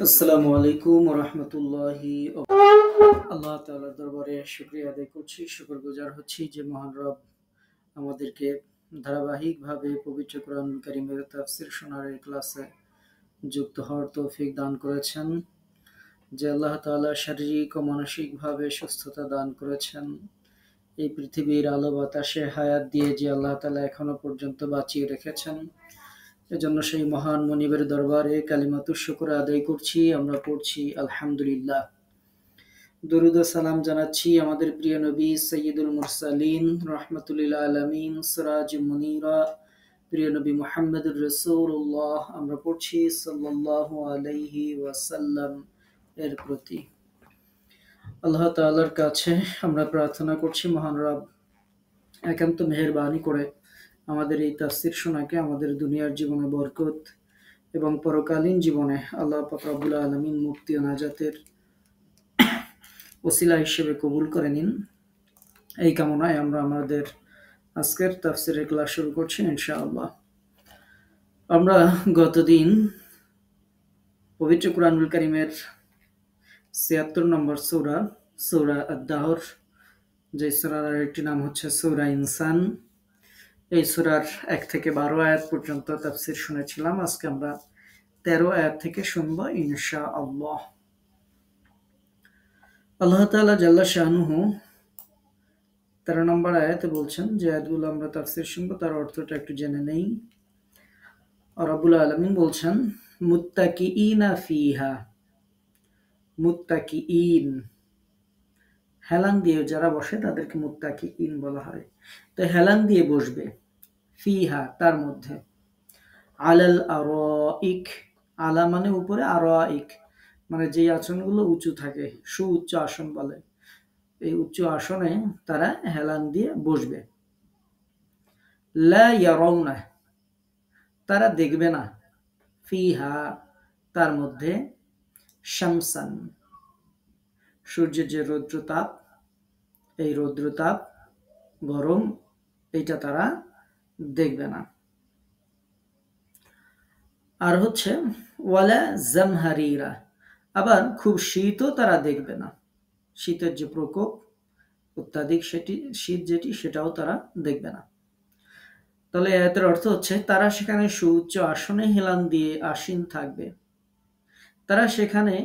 আসসালামু আলাইকুম ওয়া রাহমাতুল্লাহি ওয়া আল্লাহ তাআলার দরবারে শুকরিয়া আদায় করছি, শুকরগুজার হচ্ছি যে মহান রব আমাদেরকে ধারাবাহিকভাবে পবিত্র কোরআনুল কারীমের তাফসীর শোনার এই ক্লাসে যুক্ত হওয়ার তৌফিক দান করেছেন। যে আল্লাহ তাআলা শারীরিক ও মানসিকভাবে সুস্থতা দান করেছেন, এই পৃথিবীর আলো বাতাসে হায়াত দিয়ে যে আল্লাহ তাআলা এখনো পর্যন্ত বাঁচিয়ে রেখেছেন, এজন্য সেই মহান মনিবের দরবারে কালিমাতুশ শুকর আদায় করছি। আমরা পড়ছি আলহামদুলিল্লাহ। দরুদ ও সালাম জানাচ্ছি আমাদের প্রিয় নবী সৈয়দুল মুরসালিন রাহমাতুল লিল আলামিন সিরাজ মুনীরা প্রিয় নবী মুহাম্মদুর রাসূলুল্লাহ, আমরা পড়ছি সাল্লাল্লাহু আলাইহি ওয়াসাল্লাম এর প্রতি। আল্লাহ তাআলার কাছে আমরা প্রার্থনা করছি মহান রব একান্ত মেহেরবানি করে আমাদের এই তাফসীর শোনাকে আমাদের দুনিয়ার জীবনে বরকত এবং পরকালীন জীবনে আল্লাহ পাক রব্বুল আলামিন মুক্তি ও নাজাতের ওসিলা হিসেবে কবুল করে নিন। এই কামনায় আমরা আমাদের আজকের তাফসীরের ক্লাস শুরু করছি ইনশাআল্লাহ। আমরা গতদিন পবিত্র কুরআনুল কারীমের ৭৬ নম্বর সূরা, সূরা আদ-দাহর, যে সূরার আরেকটি নাম হচ্ছে সূরা ইনসান, এই সূরার ১ থেকে ১২ আয়াত পর্যন্ত তাফসীর শুনেছিলাম। আজকে আমরা ১৩ আয়াত থেকে শুনব ইনশাআল্লাহ। আল্লাহ তাআলা জাল্লা শানুহু ১৩ নম্বর আয়াতে বলছেন, যে আয়াতগুলো আমরা তাফসীর শুনবো তার অর্থটা একটু জেনে নেই। রব্বুল আলামিন বলছেন মুত্তাকিইনা ফিহা, মুত্তাকিইন হেলান দিয়ে যারা বসে তাদেরকে মুত্তাকিইন বলা হয়। তো হেলান দিয়ে বসবে, ফিহা তার মধ্যে, আলাল আরাইক, আলা মানে উপরে, আরাইক মানে যে আসনগুলো উঁচু থাকে, সুউচ্চ আসন বলে, এই উচ্চ আসনে তারা হেলান দিয়ে বসবে। লা ইয়ারাউনা তারা দেখবে না, ফিহা তার মধ্যে, শামসান সূর্যের যে রৌদ্রতাপ, এই রৌদ্রতাপ গরম এইটা তারা দেখবে না। আর হচ্ছে ওয়ালা জামহারিরা, আবার খুব শীতও তারা দেখবে না, শীতের যে প্রকোপ অত্যাধিক শীত যেটি সেটাও তারা দেখবে না। তাহলে এর অর্থ হচ্ছে তারা সেখানে সুউচ্চ আসনে হেলান দিয়ে আসীন থাকবে, তারা সেখানে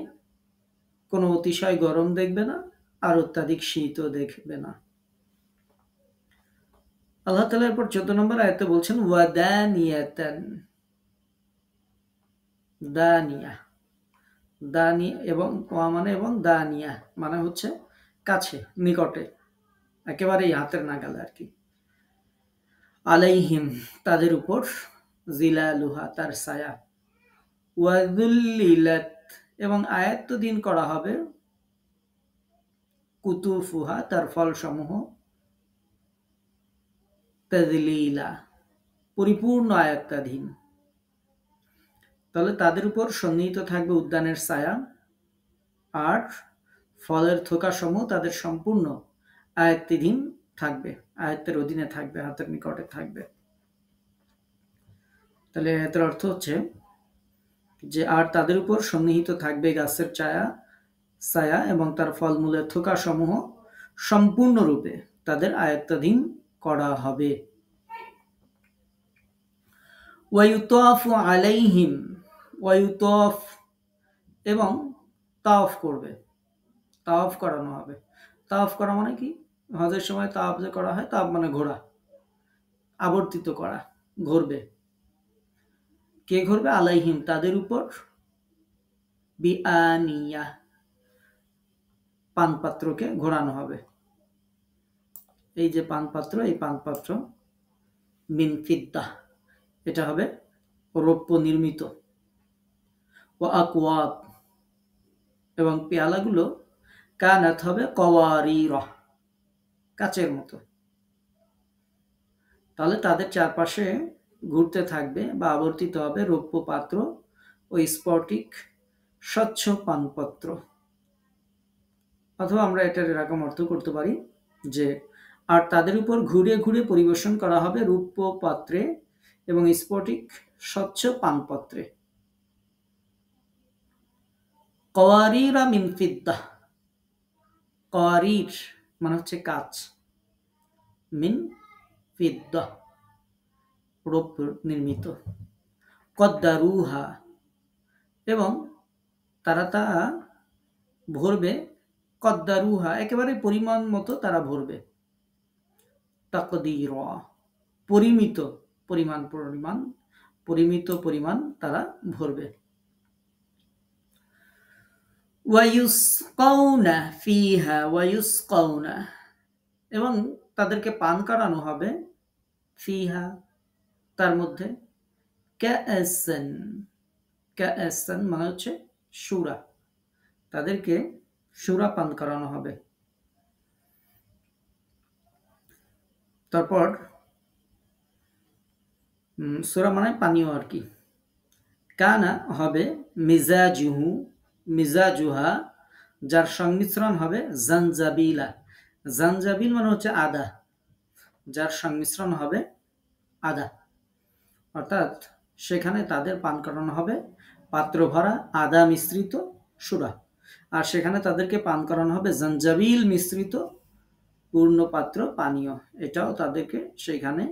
কোনো অতিশয় গরম দেখবে না আর অত্যাধিক শীতও দেখবে না। আল্লাহ তাআলা এরপর ১৪ নম্বর আয়াতে বলছেন ওয়াদানিয়াতান, দানিয়া, দানি এবং ওয়া মানে এবং দানিয়া মানে হচ্ছে কাছে, নিকটে, একেবারেই হাতের নাগালে আর কি। আলাইহিম তাদের উপর, জিলালুহা তার ছায়া, ওয়াযুল্লিলাত এবং আয়াত্তদিন করা হবে, কুতুফুহা তার ফলসমূহ, তাযলিলা পরিপূর্ণ আয়াত্তাধীন। তাহলে তাদের উপর সন্নিহিত থাকবে উদ্যানের ছায়া, আর ফলের থোকাসমূহ তাদের সম্পূর্ণ আয়াত্তাধীন থাকবে, আয়াত্তের অধীনে থাকবে, হাতের নিকটে থাকবে। তাহলে এর অর্থ হচ্ছে যে আর তাদের উপর সন্নিহিত থাকবে গাছের ছায়া এবং তার ফলমূলের থোকাসমূহ সম্পূর্ণরূপে তাদের আয়াত্তাধীন করা হবে। ওয়ায়ুতাফু আলাইহিম, ওয়ায়ুতাফ এবং তাওয়াফ করবে, তাওয়াফ করানো হবে। তাওয়াফ করা মানে কি? হজের সময় তাওয়াফ যে করা হয়, তাওয়াফ মানে ঘোরা, আবর্তিত করা, ঘুরবে। কে ঘুরবে? আলাইহিম তাদের উপর, বিআনিয়া পানপাত্রকে ঘোরানো হবে। এই যে পানপাত্র, এই পানপাত্র মিন ফিদ্দাহ, এটা হবে রৌপ্য নির্মিত। ওয়া আকওয়াব এবং পেয়ালাগুলো কানাত হবে কওয়ারিরা কাচের মতো। তাহলে তাদের চারপাশে ঘুরতে থাকবে বা আবর্তিত হবে রৌপ্য পাত্র ও স্ফটিক স্বচ্ছ পানপত্র। অথবা আমরা এটার এরকম অর্থ করতে পারি যে আর তাদের উপর ঘুরে ঘুরে পরিবেশন করা হবে রৌপ্য পাত্রে এবং স্ফটিক স্বচ্ছ পানপত্রে। কওয়ারিরা মিন ফিদ্দাহ, কওয়ারির মানে হচ্ছে কাচ, মিন ফিদ্দাহ রৌপ্য নির্মিত, কদ্দারুহা এবং তারা তা ভরবে, কদ্দারুহা একেবারে পরিমাণ মতো তারা ভরবে, তাকদীরা পরিমিত পরিমাণ পরিমাণ পরিমিত পরিমাণ তারা ভরবে। ওয়ায়ুসকাউনা ফিহা ওয়ায়ুসকাউনা এবং তাদেরকে পান করানো হবে, ফিহা তার মধ্যে, কাআসান, কাআসান মানে হচ্ছে সুরা, তাদেরকে সুরা পান করানো হবে। তারপর সুরা মানে পানীয় আর কি। কানা হবে মিজাজুহু, মিজাজুহা যার সংমিশ্রণ হবে জানজাবিলা, জানজাবিল মানে হচ্ছে আদা, যার সংমিশ্রণ হবে আদা, অর্থাৎ সেখানে তাদের পান করানো হবে পাত্র ভরা আদা মিশ্রিত সুরা, আর সেখানে তাদেরকে পান করানো হবে জানজাবিল মিশ্রিত পূর্ণ পাত্র পানীয়, এটাও তাদেরকে সেখানে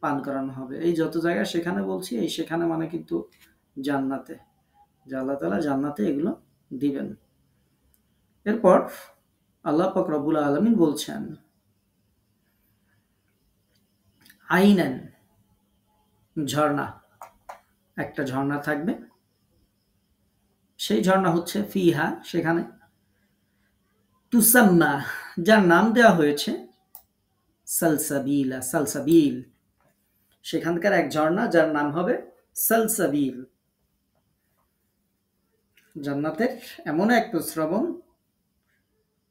পান করানো হবে। এই যত জায়গায় সেখানে বলছি, এই সেখানে মানে কিন্তু জান্নাতে, যে আল্লাহ তাআলা জান্নাতে এগুলো দিবেন। এরপর আল্লাহ পাক রব্বুল আলামিন বলছেন আইনান, ঝর্ণা, একটা ঝর্ণা থাকবে, সেই ঝর্ণা হচ্ছে ফিহা সেখানে, তুসাম্মা যার নাম দেওয়া হয়েছে সালসাবিলা, সালসাবিল, সেখানকার এক ঝর্ণা যার নাম হবে সালসাবিল, জান্নাতের এমন এক প্রস্রবণ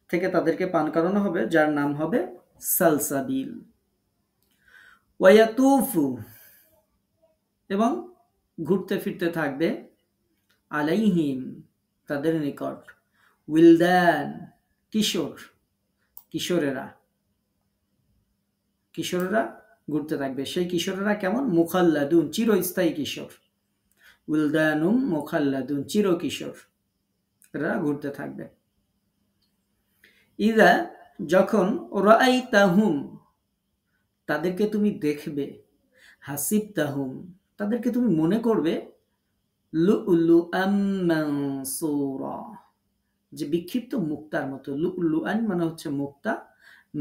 থেকে তাদেরকে পান করানো হবে যার নাম হবে সালসাবিল। ওয়ায়াতুফু এবং ঘুরতে ফিরতে থাকবে, আলাইহিম তাদের নিকট, উইলদান কিশোর, কিশোরেরা, কিশোরেরা ঘুরতে থাকবে, সেই কিশোরেরা কেমন, মুখাল্লাদুন চিরস্থায়ী কিশোর, উইলদানুম মুখাল্লাদুন চির কিশোর, এরা ঘুরতে থাকবে। ইদা যখন রাআইতাহুম তাদেরকে তুমি দেখবে, হাসিবতাহুম তাদেরকে তুমি মনে করবে, লুলুআম মানসুরা যে বিক্ষিপ্ত মুক্তার মতো, লুলুআন মানে হচ্ছে মুক্তা,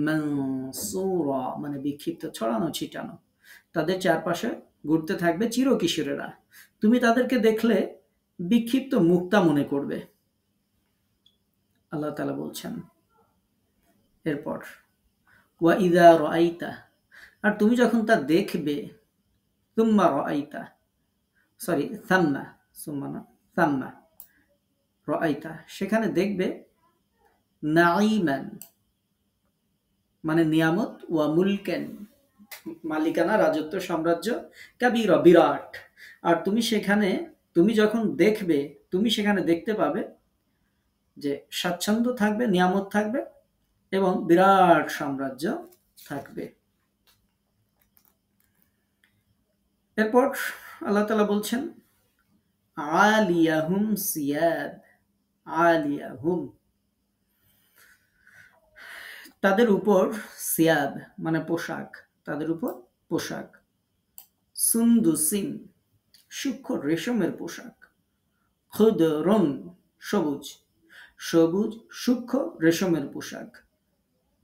মানসুরা মানে বিক্ষিপ্ত ছড়ানো ছিটানো, তাদের চারপাশে ঘুরতে থাকবে চিরকিশোরেরা, তুমি তাদেরকে দেখলে বিক্ষিপ্ত মুক্তা মনে করবে, আল্লাহ তাআলা বলছেন। এরপর ওয়া ইযা রাআইতা আর তুমি যখন তা দেখবে, সুম্মা রাআইতা সরি সাম্মা, সুম্মা না সাম্মা, রাআইতা সেখানে দেখবে, নাঈমান মানে নিয়ামত, ওয়া মুলকান মালিকানা রাজত্ব সাম্রাজ্য, কাবীরা বিরাট, আর তুমি সেখানে, তুমি যখন দেখবে তুমি সেখানে দেখতে পাবে যে স্বাচ্ছন্দ্য থাকবে, নিয়ামত থাকবে এবং বিরাট সাম্রাজ্য থাকবে। এরপর আল্লাহ তাআলা বলছেন আলিয়াহুম সিয়াব, আলিয়াহুম তাদের উপর, সিয়াব মানে পোশাক, তাদের উপর পোশাক, সুন্দুসিন সূক্ষ্ম রেশমের পোশাক, খুদরুন সবুজ, সবুজ সূক্ষ্ম রেশমের পোশাক,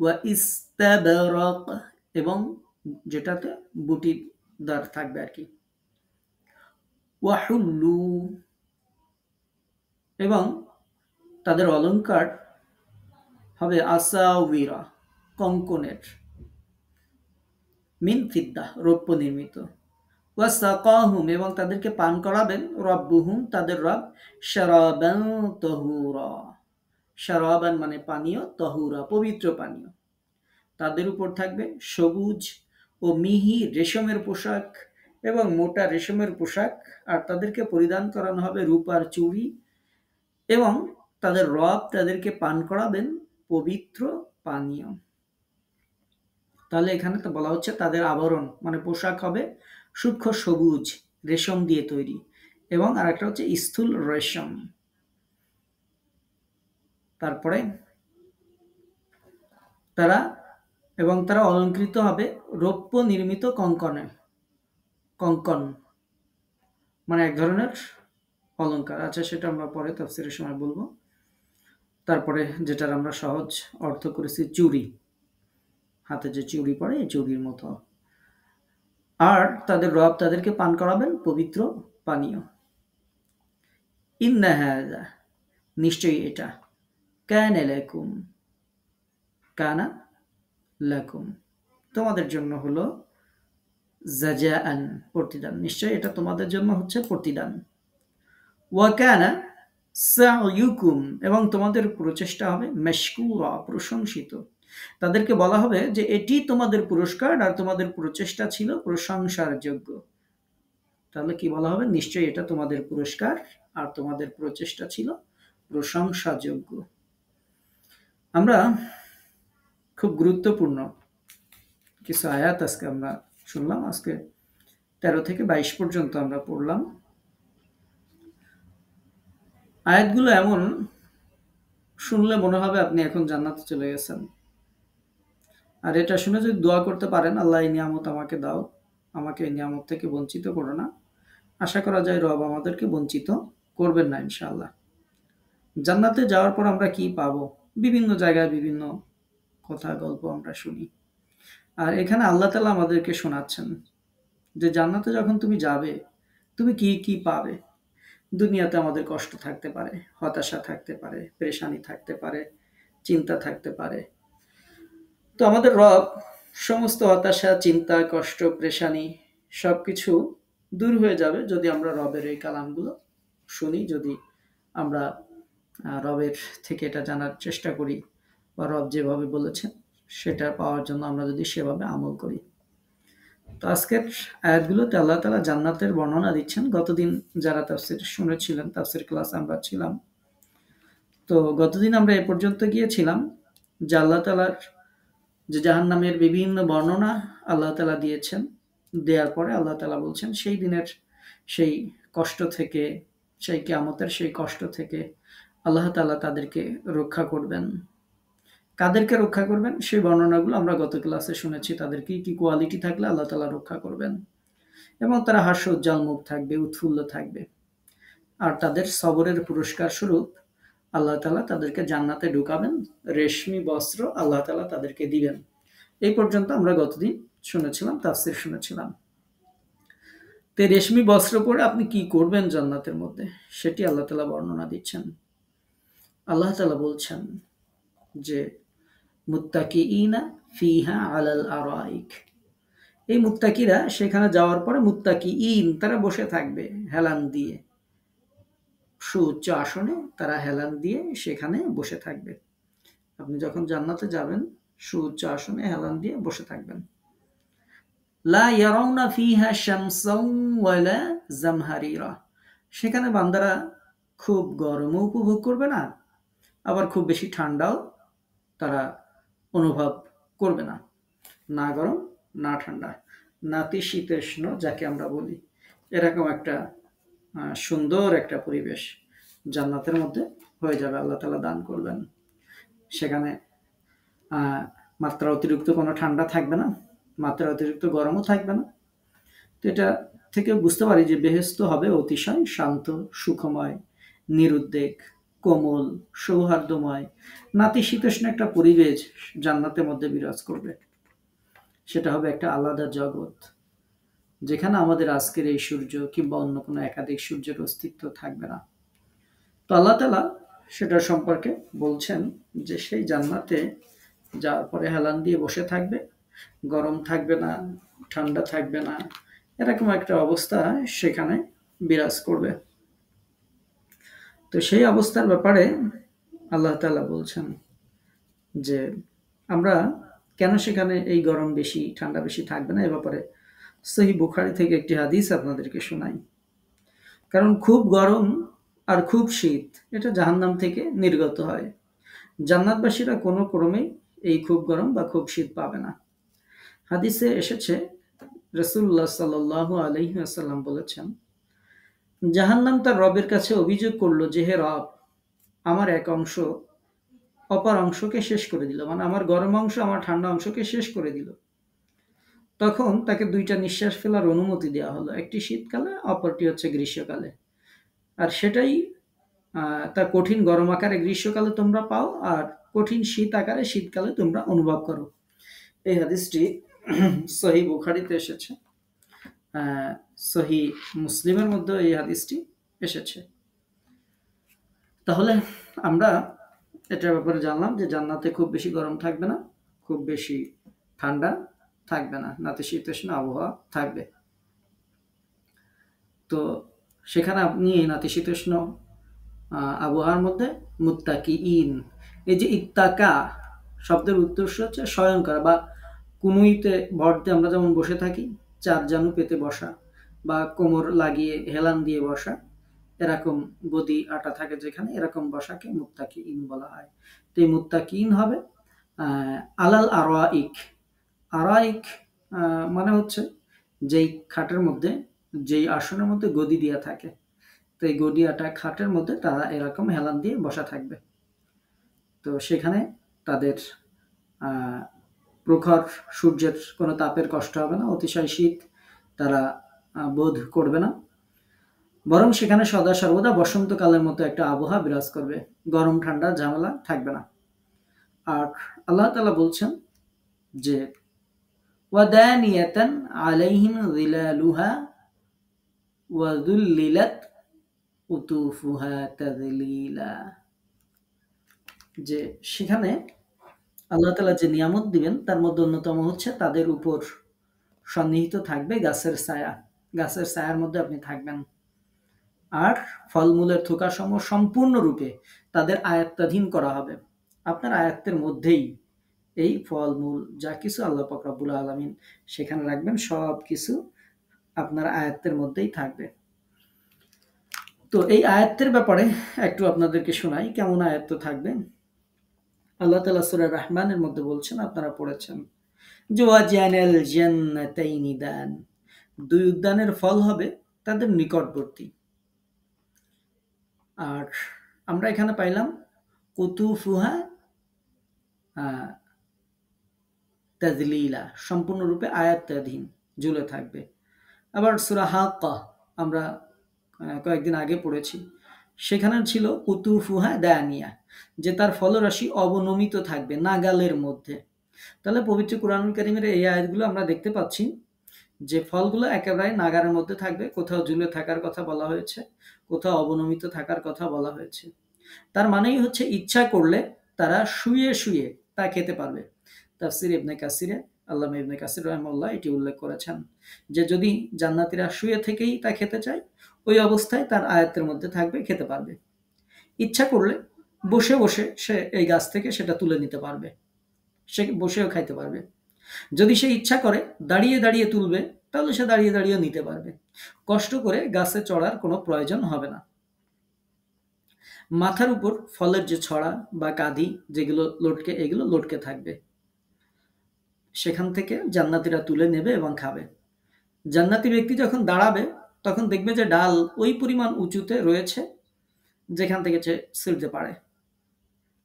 ওয়া ইস্তাবরাক এবং যেটাতে বুটিদার থাকবে আর কি, ওয়া হুল্লু এবং তাদের অলংকার হবে আসাউবিরা কঙ্কনের, মিন ফিদ্দাহ রৌপ্য নির্মিত, ওয়াসাকাহুম এবং তাদেরকে পান করাবেন, রব্বুহুম তাদের রব, শারাবান তাহুরা, শারাবান মানে পানীয়, তাহুরা পবিত্র পানীয়, তাদের উপর থাকবে সবুজ ও মিহি রেশমের পোশাক এবং মোটা রেশমের পোশাক, আর তাদেরকে পরিধান করানো হবে রূপার চুড়ি, এবং তাদের রব তাদেরকে পান করাবেন পবিত্র পানীয়। তাহলে এখানে তো বলা হচ্ছে তাদের আবরণ মানে পোশাক হবে সূক্ষ্ম সবুজ রেশম দিয়ে তৈরি, এবং আরেকটা হচ্ছে স্থূল রেশম, তারপরে তারা তারা অলঙ্কৃত হবে রৌপ্য নির্মিত কঙ্কনে। কঙ্কন মানে এক ধরনের অলংকার। আচ্ছা, সেটা আমরা পরে তাফসীরের সময় বলবো। তারপরে যেটার আমরা সহজ অর্থ করেছি চুড়ি, হাতে যে চুড়ি পরে এই চুড়ির মতো। আর তাদের রব তাদেরকে পান করাবেন পবিত্র পানীয়। ইন্না হাযা, নিশ্চয়ই এটা, কানা লাকুম, কানা লাকুম, তোমাদের জন্য হলো, জাযাআন, প্রতিদান, নিশ্চয়ই এটা তোমাদের জন্য হচ্ছে প্রতিদান। ওয়া কানা সা'য়ুকুম, এবং তোমাদের প্রচেষ্টা হবে মাশকুরা, প্রশংসিত। তাদেরকে বলা হবে যে এটি তোমাদের পুরস্কার আর তোমাদের প্রচেষ্টা ছিল প্রশংসার যোগ্য। তাহলে কি বলা হবে? নিশ্চয়ই এটা তোমাদের পুরস্কার আর তোমাদের প্রচেষ্টা ছিল প্রশংসাযোগ্য। আমরা খুব গুরুত্বপূর্ণ কিছু আয়াত আজকে আমরা শুনলাম। আজকে 13 থেকে 22 পর্যন্ত আমরা পড়লাম। আয়াতগুলো এমন, শুনলে মনে হবে আপনি এখন জান্নাতে চলে গেছেন। আর এটা শুনে যদি দোয়া করতে পারেন, আল্লাহ এই নিয়ামত আমাকে দাও, আমাকে এই নিয়ামত থেকে বঞ্চিত করো না, আশা করা যায় রব আমাদেরকে বঞ্চিত করবেন না ইনশাআল্লাহ। জান্নাতে যাওয়ার পর আমরা কি পাবো? বিভিন্ন জায়গায় বিভিন্ন কথা গল্প আমরা শুনি। আর এখানে আল্লাহ তাআলা আমাদেরকে শোনাচ্ছেন যে জান্নাতে যখন তুমি যাবে, তুমি কি কি পাবে। দুনিয়াতে আমাদের কষ্ট থাকতে পারে, হতাশা থাকতে পারে, পেরেশানি থাকতে পারে, চিন্তা থাকতে পারে। তো আমাদের রব সমস্ত হতাশা, চিন্তা, কষ্ট, পেরেশানি সবকিছু দূর হয়ে যাবে যদি আমরা রবের এই কালামগুলো শুনি, যদি আমরা রবের থেকে এটা জানার চেষ্টা করি, বা রব যেভাবে বলেছেন সেটা পাওয়ার জন্য আমরা যদি সেভাবে আমল করি। তো আজকের আয়াতগুলোতে আল্লাহ তাআলা জান্নাতের বর্ণনা দিচ্ছেন। গতদিন যারা তাফসীর শুনেছিলেন, তাফসীর ক্লাস আমরা ছিলাম, তো গতদিন আমরা এ পর্যন্ত গিয়েছিলাম যে আল্লাহ তাআলার যে জাহান্নামের বিভিন্ন বর্ণনা আল্লাহ তাআলা দিয়েছেন। দেওয়ার পরে আল্লাহ তাআলা বলছেন সেই দিনের সেই কষ্ট থেকে, সেই কিয়ামতের সেই কষ্ট থেকে আল্লাহ তাআলা তাদেরকে রক্ষা করবেন। কাদেরকে রক্ষা করবেন সেই বর্ণনাগুলো আমরা গত ক্লাসে শুনেছি। তাদের কি কি কোয়ালিটি থাকলে আল্লাহ তাআলা রক্ষা করবেন, এবং তারা হাস্যোজ্জ্বল মুখ থাকবে, উৎফুল্ল থাকবে। আর তাদের সবরের পুরস্কার স্বরূপ আল্লাহ তাআলা তাদেরকে জান্নাতে ঢুকাবেন, রেশমি বস্ত্র আল্লাহ তাআলা তাদেরকে দিবেন। এই পর্যন্ত আমরা গতদিন শুনেছিলাম, তাফসীর শুনেছিলাম। তো রেশমি বস্ত্র পরে আপনি কি করবেন জান্নাতের মধ্যে, সেটি আল্লাহ তাআলা বর্ণনা দিচ্ছেন। আল্লাহ তাআলা বলছেন যে মুত্তাকিইনা ফিহা আলাল আরাইক, এই মুত্তাকিরা সেখানে যাওয়ার পরে মুত্তাকিইন, তারা বসে থাকবে হেলান দিয়ে, সুউচ্চ আসনে তারা হেলান দিয়ে সেখানে বসে থাকবে। আপনি যখন জান্নাতে যাবেন সুউচ্চ আসনে হেলান দিয়ে বসে থাকবেন। লা ইয়ারাউনা ফিহা শামসান ওয়ালা জামহারিরা, সেখানে বান্দারা খুব গরমও উপভোগ করবে না, আবার খুব বেশি ঠান্ডাও তারা অনুভব করবে না। না গরম না ঠান্ডা, নাতিশীতোষ্ণ যাকে আমরা বলি, এরকম একটা সুন্দর একটা পরিবেশ জান্নাতের মধ্যে হয়ে যাবে, আল্লাহ তাআলা দান করবেন। সেখানে মাত্রা অতিরিক্ত কোনো ঠান্ডা থাকবে না, মাত্রা অতিরিক্ত গরমও থাকবে না। তো এটা থেকে বুঝতে পারি যে বেহেশত হবে অতিশয় শান্ত, সুখময়, নিরুদ্বেগ, কোমল, সৌহার্দ্যময়, নাতিশীতোষ্ণ একটা পরিবেশ জান্নাতের মধ্যে বিরাজ করবে। সেটা হবে একটা আলাদা জগৎ, যেখানে আমাদের আজকের এই সূর্য কিংবা অন্য কোনো একাধিক সূর্যের অস্তিত্ব থাকবে না। তো আল্লাহ তাআলা সেটার সম্পর্কে বলছেন যে সেই জান্নাতে যাওয়ার পরে হেলান দিয়ে বসে থাকবে, গরম থাকবে না, ঠান্ডা থাকবে না, এরকম একটা অবস্থা সেখানে বিরাজ করবে। তো সেই অবস্থার ব্যাপারে আল্লাহ তাআলা বলছেন যে আমরা কেন সেখানে এই গরম বেশি ঠান্ডা বেশি থাকবে না, এ ব্যাপারে সহিহ বুখারী থেকে একটি হাদিস আপনাদেরকে শোনাই। কারণ খুব গরম আর খুব শীত এটা জাহান্নাম থেকে নির্গত হয়। জান্নাতবাসীরা কোনো ক্রমেই এই খুব গরম বা খুব শীত পাবে না। হাদিসে এসেছে রাসূলুল্লাহ সাল্লাল্লাহু আলাইহি ওয়াসাল্লাম বলেছেন, জাহান্নাম তার রবের কাছে অভিযোগ করলো যে হে রব, আমার এক অংশ অপর অংশকে শেষ করে দিল, মানে আমার গরম অংশ আমার ঠান্ডা অংশকে শেষ করে দিল। তখন তাকে দুইটা নিঃশ্বাস ফেলার অনুমতি দেওয়া হলো, একটি শীতকালে, অপরটি হচ্ছে গ্রীষ্মকালে। আর সেটাই তার কঠিন গরম আকারে গ্রীষ্মকালে তোমরা পাও, আর কঠিন শীত আকারে শীতকালে তোমরা অনুভব করো। এই হাদিসটি সহি বুখারীতে এসেছে, সহি মুসলিমের মধ্যে এই হাদিসটি এসেছে। তাহলে আমরা এটার ব্যাপারে জানলাম যে জান্নাতে খুব বেশি গরম থাকবে না, খুব বেশি ঠান্ডা থাকবে না, নাতিশীতোষ্ণ আবহাওয়া থাকবে। তো সেখানে আপনি এই নাতিশীতোষ্ণ আবহাওয়ার মধ্যে মুত্তাকিইন, এই যে ইত্তাকা শব্দের উদ্দেশ্য হচ্ছে শয়ন করা, বা কুনুইতে ভর দিয়ে আমরা যেমন বসে থাকি, চার জানু পেতে বসা, বা কোমর লাগিয়ে হেলান দিয়ে বসা, এরকম গদি আটা থাকে যেখানে, এরকম বসাকে মুত্তাকিইন বলা হয়। তো এই মুত্তাকিইন হবে আলাল আরাইক। আরাইক মানে হচ্ছে যেই খাটের মধ্যে, যেই আসনের মধ্যে গদি দেওয়া থাকে, তো এই গদি আটা খাটের মধ্যে তারা এরকম হেলান দিয়ে বসা থাকবে। তো সেখানে তাদের প্রখর সূর্যের কোনো তাপের কষ্ট হবে না, অতিশয় শীত তারা বোধ করবে না, বরং সেখানে সদা সর্বদা বসন্তকালের মতো একটা আবহাওয়া বিরাজ করবে, গরম ঠান্ডা ঝামেলা থাকবে না। আর আল্লাহ তাআলা বলছেন যে ওয়াদানিয়াতান আলাইহিম যিলালুহা ওয়া যুল্লিলাত কুতুফুহা তাযলিলা, যে সেখানে আল্লাহ তাআলা যে নিয়ামত দিবেন তার মধ্যে অন্যতম হচ্ছে তাদের উপর সন্নিহিত থাকবে গাছের ছায়া, গাছের ছায়ার মধ্যে আপনি থাকবেন। আর ফলমূলের থোকাসমূহ সম্পূর্ণরূপে তাদের আয়ত্তাধীন করা হবে, আপনার আয়ত্তের মধ্যেই এই ফলমূল যা কিছু আল্লাহ পাক রব্বুল আলামিন সেখানে রাখবেন, সব কিছু আপনার আয়ত্তের মধ্যেই থাকবে। তো এই আয়াতের ব্যাপারে একটু আপনাদেরকে শোনাই, কেমন আয়াত থাকবে। আল্লাহ তাআলা সূরা রহমানের মধ্যে বলছেন, আপনারা পড়েছেন, যে ওয়াজানাল জান্নাতাইনি দান, দুই উদ্যানের ফল হবে তাদের নিকটবর্তী। আর আমরা এখানে পাইলাম কুতুফুহা তাজলিলা, সম্পূর্ণরূপে আয়াত্তাধীন, ঝুলে থাকবে। আবার সূরা হাক্কা আমরা কয়েকদিন আগে পড়েছি, সেখানে ছিল কুতুফুহা দানিয়া, যে তার ফলরাশি অবনমিত থাকবে, নাগালের মধ্যে। তাহলে পবিত্র কুরআনুল কারীমের এই আয়াতগুলো আমরা দেখতে পাচ্ছি যে ফলগুলো একেবারে নাগারের মধ্যে থাকবে, কোথাও ঝুলে থাকার কথা বলা হয়েছে, কোথাও অবনমিত থাকার কথা বলা হয়েছে। তার মানেই হচ্ছে ইচ্ছা করলে তারা শুয়ে শুয়ে তা খেতে পারবে। তাফসির ইবনে কাসিরে আল্লামা ইবনে কাসির রাহিমাহুল্লাহ এটি উল্লেখ করেছেন যে যদি জান্নাতীরা শুয়ে থেকেই তা খেতে চায়, ওই অবস্থায় তার আয়াতের মধ্যে থাকবে, খেতে পারবে। ইচ্ছা করলে বসে বসে সে এই গাছ থেকে সেটা তুলে নিতে পারবে, সে বসেও খাইতে পারবে। যদি সে ইচ্ছা করে দাঁড়িয়ে দাঁড়িয়ে তুলবে, তাহলে সে দাঁড়িয়ে দাঁড়িয়েও নিতে পারবে, কষ্ট করে গাছে চড়ার কোনো প্রয়োজন হবে না। মাথার উপর ফলের যে ছড়া বা কাঁধি যেগুলো লটকে, এগুলো লটকে থাকবে, সেখান থেকে জান্নাতীরা তুলে নেবে এবং খাবে। জান্নাতি ব্যক্তি যখন দাঁড়াবে তখন দেখবে যে ডাল ওই পরিমাণ উঁচুতে রয়েছে যেখান থেকে সে ছিঁড়তে পারে,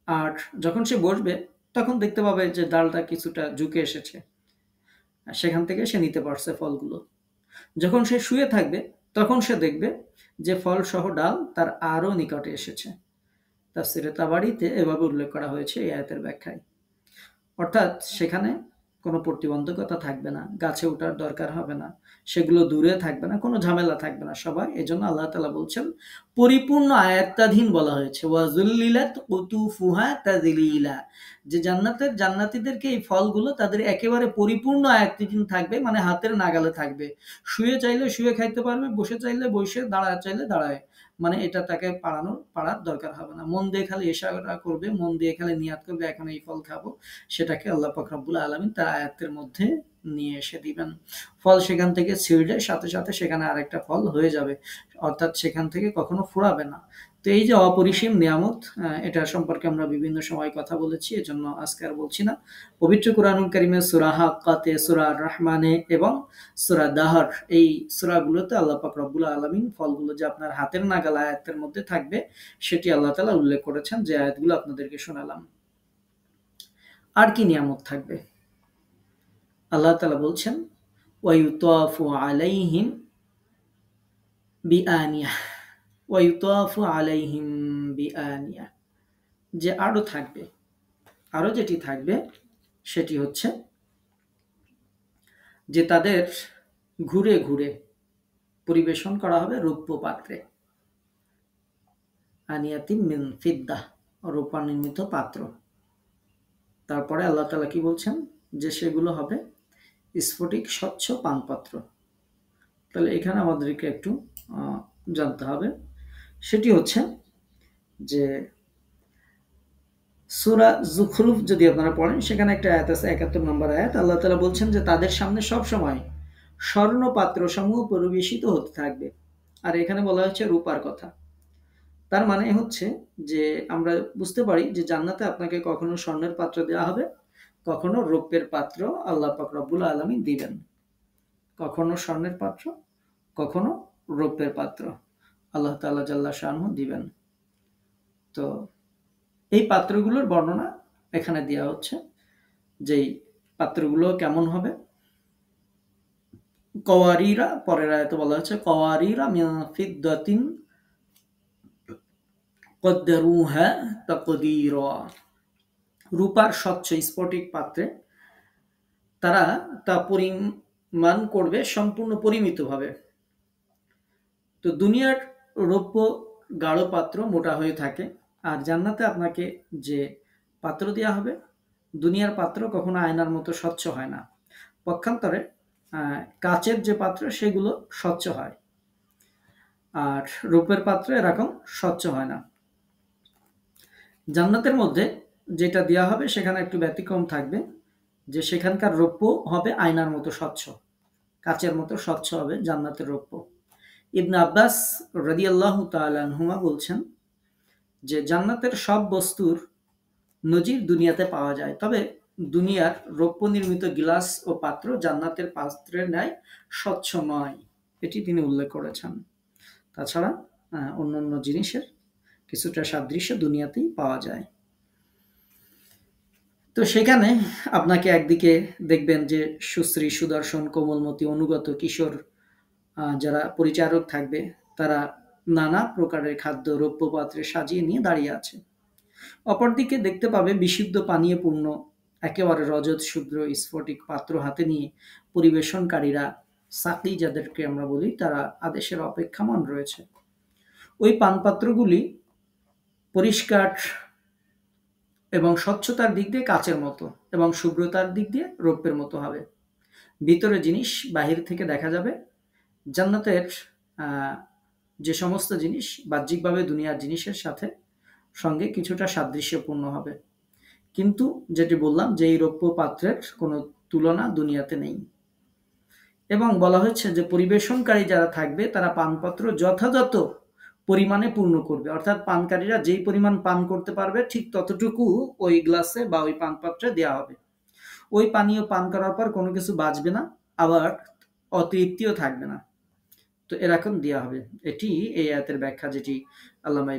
আর যখন সে বসবে তখন দেখতে পাবে যে ডালটা কিছুটা ঝুঁকে এসেছে, সেখান থেকে সে নিতে পারছে ফলগুলো। যখন সে শুয়ে থাকবে তখন সে দেখবে যে ফল সহ ডাল তার আরো নিকটে এসেছে। তাফসিরে তাবারিতে এভাবে উল্লেখ করা হয়েছে এই আয়াতের ব্যাখ্যায়। অর্থাৎ সেখানে কোনো প্রতিবন্ধকতা থাকবে না, গাছে ওঠার দরকার হবে না, সেগুলো দূরে থাকবে না, কোনো ঝামেলা থাকবে না সবাই। এজন্য আল্লাহ তাআলা বলছেন পরিপূর্ণ আয়াত্তাধীন বলা হয়েছে, ওয়াজুল্লিলাত কুতুফুহা তাযলিলা, যে জান্নাতীদেরকে এই ফলগুলো তাদের একেবারে পরিপূর্ণ আয়াত্তাধীন থাকবে, মানে হাতের নাগালে থাকবে। শুয়ে চাইলে শুয়ে খাইতে পারবে, বসে চাইলে বসে, দাঁড়ায় চাইলে দাঁড়ায়, মানে এটা তাকে পাড়ার দরকার হবে না। মন দিয়ে খালি ইশারা করবে, মন দিয়ে খালি নিয়াত করবে এখন এই ফল খাবো, সেটাকে আল্লাহ পাক রব্বুল আলামিন তার আয়াতের মধ্যে নিয়ে এসে দিবেন। ফল সেখান থেকে ছিঁড়লে সাথে সাথে সেখানে আরেকটা ফল হয়ে যাবে, অর্থাৎ সেখান থেকে কখনো ফুরাবে না। তো এই যে অপরিসীম নিয়ামত, এটা সম্পর্কে আমরা বিভিন্ন সময় কথা বলেছি, এজন্য আজকে আর বলছি না। পবিত্র কুরআনুল কারীমের সূরা হাক্কাতে, সূরা রহমানে এবং সূরা দাহর, এই সূরাগুলোতে আল্লাহ পাক রব্বুল আলামিন ফলগুলো যে আপনার হাতের নাগাল আয়াতের মধ্যে থাকবে সেটি আল্লাহ তাআলা উল্লেখ করেছেন, যে আয়াতগুলো আপনাদেরকে শোনালাম। আর কি নিয়ামত থাকবে? আল্লাহ তাআলা বলছেন, ওয়ায়ুতাফু আলাইহিম বিআনিয়া, ওয়ায়ুতাফু আলাইহিম বিআনিয়া, যে আরো থাকবে, আরো যেটি থাকবে সেটি হচ্ছে যে তাদের ঘুরে ঘুরে পরিবেশন করা হবে রৌপ্য পাত্রে, আনিয়াতিন মিন ফিদ্দাহ, রূপা নির্মিত পাত্র। তারপরে আল্লাহ তাআলা কি বলছেন, যে সেগুলো হবে স্ফটিক স্বচ্ছ পানপাত্র। তাহলে এখানে আমাদেরকে একটু জানতে হবে, সেটি হচ্ছে যে সূরা যুখরুফ যদি আপনারা পড়েন, সেখানে একটা আয়াত আছে, ৭১ নম্বর আয়াত। আল্লাহ তাআলা বলছেন যে তাদের সামনে সব সময় স্বর্ণ পাত্র সমূহ পরিবেশিত হতে থাকবে। আর এখানে বলা হচ্ছে রূপার কথা। তার মানে হচ্ছে যে আমরা বুঝতে পারি যে জান্নাতে আপনাকে কখনো স্বর্ণের পাত্র দেওয়া হবে, কখনো রৌপ্যের পাত্র আল্লাহ পাক রব্বুল আলামিন দিবেন। কখনো স্বর্ণের পাত্র, কখনো রৌপ্যের পাত্র আল্লাহ তাআলা জাল্লা শানহু দিবেন। তো এই পাত্রগুলোর বর্ণনা এখানে দেওয়া হচ্ছে, যেই পাত্রগুলো কেমন হবে। কওয়ারিরা, পরের আয়াতে বলা হচ্ছে কওয়ারিরা মিন ফিদ্দাতিন কদ্দারুহা তাকদীরা, রূপার স্বচ্ছ স্ফটিক পাত্রে তারা তা পরিমাণ করবে সম্পূর্ণ পরিমিতভাবে। তো দুনিয়ার রৌপ্য গাঢ় পাত্র মোটা হয়ে থাকে, আর জান্নাতে আপনাকে যে পাত্র দেওয়া হবে, দুনিয়ার পাত্র কখনো আয়নার মতো স্বচ্ছ হয় না। পক্ষান্তরে কাচের যে পাত্র সেগুলো স্বচ্ছ হয়, আর রৌপ্যের পাত্র এরকম স্বচ্ছ হয় না। জান্নাতের মধ্যে যেটা দেওয়া হবে সেখানে একটু ব্যতিক্রম থাকবে, যে সেখানকার রৌপ্য হবে আয়নার মতো স্বচ্ছ, কাচের মতো স্বচ্ছ হবে জান্নাতের রৌপ্য। ইবনে আব্বাস রাদিয়াল্লাহু তাআলা আনহুমা বলছেন যে জান্নাতের সব বস্তুর নজির দুনিয়াতে পাওয়া যায়, তবে দুনিয়ার রৌপ্য নির্মিত গিলাস ও পাত্র জান্নাতের পাত্রের ন্যায় স্বচ্ছ নয়, এটি তিনি উল্লেখ করেছেন। তাছাড়া অন্যান্য জিনিসের কিছুটা সাদৃশ্য দুনিয়াতেই পাওয়া যায়। তো সেখানে আপনাকে একদিকে দেখবেন যে সুশ্রী, সুদর্শন, কোমলমতি, অনুগত কিশোর যারা পরিচারক থাকবে, তারা নানা প্রকারের খাদ্য রৌপ্য পাত্রে সাজিয়ে নিয়ে দাঁড়িয়ে আছে। অপরদিকে দেখতে পাবে বিশুদ্ধ পানীয় পূর্ণ একেবারে রজত শুভ্র স্ফটিক পাত্র হাতে নিয়ে পরিবেশনকারীরা, সাকি যাদেরকে আমরা বলি, তারা আদেশের অপেক্ষামান রয়েছে। ওই পানপাত্রগুলি পরিষ্কার এবং স্বচ্ছতার দিক দিয়ে কাচের মতো এবং শুভ্রতার দিক দিয়ে রৌপ্যের মতো হবে। ভিতরে জিনিস বাহির থেকে দেখা যাবে। জান্নাতের যে সমস্ত জিনিস বাহ্যিকভাবে দুনিয়ার জিনিসের সাথে সঙ্গে কিছুটা সাদৃশ্যপূর্ণ হবে, কিন্তু যেটি বললাম যে এই রৌপ্য পাত্রের কোনো তুলনা দুনিয়াতে নেই। এবং বলা হয়েছে যে পরিবেশনকারী যারা থাকবে তারা পানপাত্র যথাযথ পরিমাণে পূর্ণ করবে, অর্থাৎ পানকারীরা যেই পরিমাণ পান করতে পারবে ঠিক ততটুকু ওই গ্লাসে বা ওই পানপাত্রে দেওয়া হবে। ওই পানীয় পান করার পর কোনো কিছু বাঁচবে না, আবার অতৃপ্তিও থাকবে না। তো এরকম দেওয়া হবে। এটি এই আয়াতের ব্যাখ্যা, যেটি আল্লামা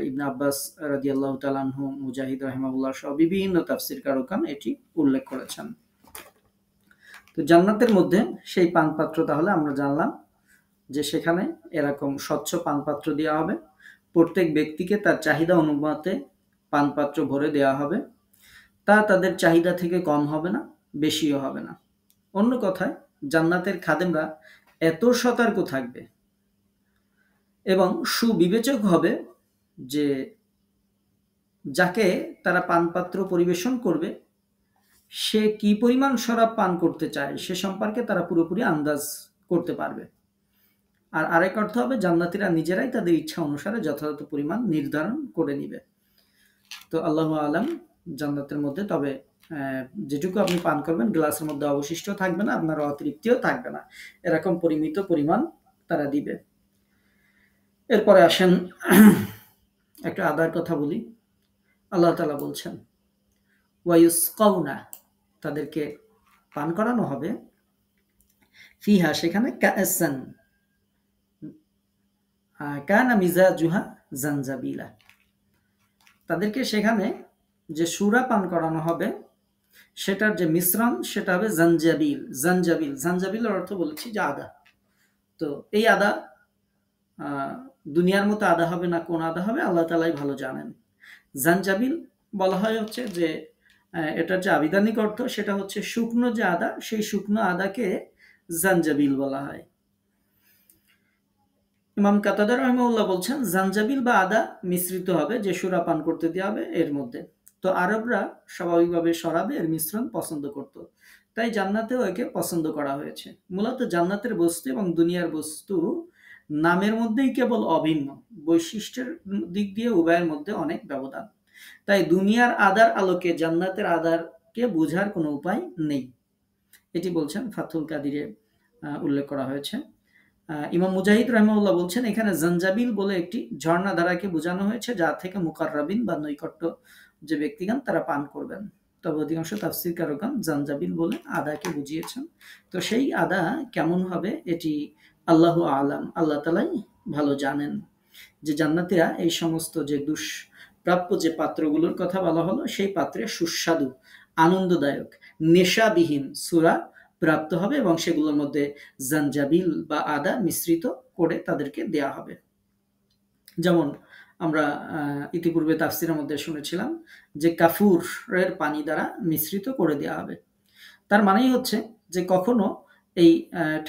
ইবনে আব্বাস রাদিয়াল্লাহু তাআলা আনহু, মুজাহিদ রাহিমাহুল্লাহ সহ বিভিন্ন তাফসীর কারকগণ এটি উল্লেখ করেছেন। তো জান্নাতের মধ্যে সেই পানপাত্র তাহলে আমরা জানলাম যে সেখানে এরকম স্বচ্ছ পানপাত্র দেওয়া হবে। প্রত্যেক ব্যক্তিকে তার চাহিদা অনুপাতে পানপাত্র ভরে দেওয়া হবে। তা তাদের চাহিদা থেকে কম হবে না, বেশিও হবে না। অন্য কথায় জান্নাতের খাদেমরা এত সতর্ক থাকবে এবং সুবিবেচক হবে যে যাকে তারা পানপাত্র পরিবেশন করবে সে কি পরিমাণ শরাব পান করতে চায় সে সম্পর্কে তারা পুরোপুরি আন্দাজ করতে পারবে। আর আরেক অর্থ হবে জান্নাতীরা নিজেরাই তাদের ইচ্ছা অনুসারে যথাযথ পরিমাণ নির্ধারণ করে নিবে। তো আল্লাহু আলাম জান্নাতের মধ্যে, তবে যেটুকু আপনি পান করবেন গ্লাসের মধ্যে অবশিষ্ট থাকবে না, আপনার অতৃপ্তিও থাকবে না, এরকম পরিমিত পরিমাণ তারা দিবে। এরপরে আসেন একটা আদার কথা বলি। আল্লাহ তাআলা বলছেন ওয়ায়ুসকাউনা, তাদেরকে পান করানো হবে, ফিহা সেখানে কাআসান কানা মিজাজুহা জানজাবিলা, তাদেরকে সেখানে যে সুরা পান করানো হবে সেটার যে মিশ্রণ সেটা হবে জাঞ্জাবিল। জাঞ্জাবিলের অর্থ বলেছি যে আদা। তো এই আদা দুনিয়ার মতো আদা হবে না, কোন আদা হবে আল্লাহ তাআলাই ভালো জানেন। জাঞ্জাবিল বলা হয় হচ্ছে যে এটার যে আবিধানিক অর্থ সেটা হচ্ছে শুকনো যে আদা, সেই শুকনো আদাকে জাঞ্জাবিল বলা হয়। ইমাম কাতাদা রাহিমাহুল্লাহ বলছেন জাঞ্জাবিল বা আদা মিশ্রিত হবে যে সুরা পান করতে দেওয়া হবে এর মধ্যে। তো আরবরা স্বাভাবিকভাবে শরাবে এর মিশ্রণ পছন্দ করত, তাই জান্নাতেও একে পছন্দ করা হয়েছে। মূলত জান্নাতের বস্তু এবং দুনিয়ার বস্তু নামের মধ্যেই কেবল অভিন্ন, বৈশিষ্ট্যের দিক দিয়ে উভয়ের মধ্যে অনেক ব্যবধান। তাই দুনিয়ার আদার আলোকে জান্নাতের আদারকে বোঝার কোনো উপায় নেই। এটি বলছেন ফাথুল কাদিরে উল্লেখ করা হয়েছে। ইমাম মুজাহিদ রাহিমাহুল্লাহ বলছেন এখানে জাঞ্জাবিল বলে একটি ঝর্ণা ধারাকে বোঝানো হয়েছে যা থেকে মুকাররাবিন বা নৈকট্য যে ব্যক্তিগণ তারা পান করবেন। তবে অধিকাংশ তাফসীরকারগণ জাঞ্জাবিল বলে আদাকে বুঝিয়েছেন। তো সেই আদা কেমন হবে এটি আল্লাহু আলাম, আল্লাহ তাআলাই ভালো জানেন। যে জান্নাতীরা এই সমস্ত যে দুষ্প্রাপ্য যে পাত্রগুলোর কথা বলা হলো সেই পাত্রে সুস্বাদু, আনন্দদায়ক, নেশাবিহীন সূরা প্রাপ্ত হবে এবং সেগুলোর মধ্যে জাঞ্জাবিল বা আদা মিশ্রিত করে তাদেরকে দেয়া হবে। যেমন আমরা ইতিপূর্বে তাফসিরের মধ্যে শুনেছিলাম যে কাফুরের পানি দ্বারা মিশ্রিত করে দেয়া হবে। তার মানেই হচ্ছে যে কখনো এই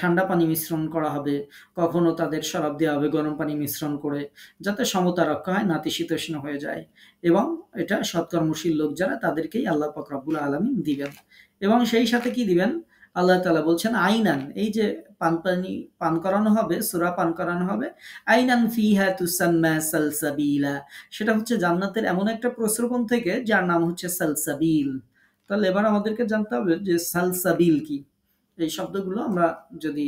ঠান্ডা পানি মিশ্রণ করা হবে, কখনো তাদের শরাব দেওয়া হবে গরম পানি মিশ্রণ করে, যাতে সমতা রক্ষা হয়, নাতিশীতোষ্ণ হয়ে যায়। এবং এটা সৎকর্মশীল লোক যারা তাদেরকেই আল্লাহ পাক রব্বুল আলামিন দিবেন। এবং সেই সাথে কি দিবেন? আল্লাহ তাআলা বলছেন আইনান, এই যে পানি পান করানো হবে, সূরা পান করানো হবে, আইনান ফিহা তুসাম্মা সালসাবিলা, সেটা হচ্ছে জান্নাতের এমন একটা প্রস্রবণ থেকে যার নাম হচ্ছে সালসাবিল। তাহলে এবার আমাদেরকে জানতে হবে যে সালসাবিল কি। এই শব্দগুলো আমরা যদি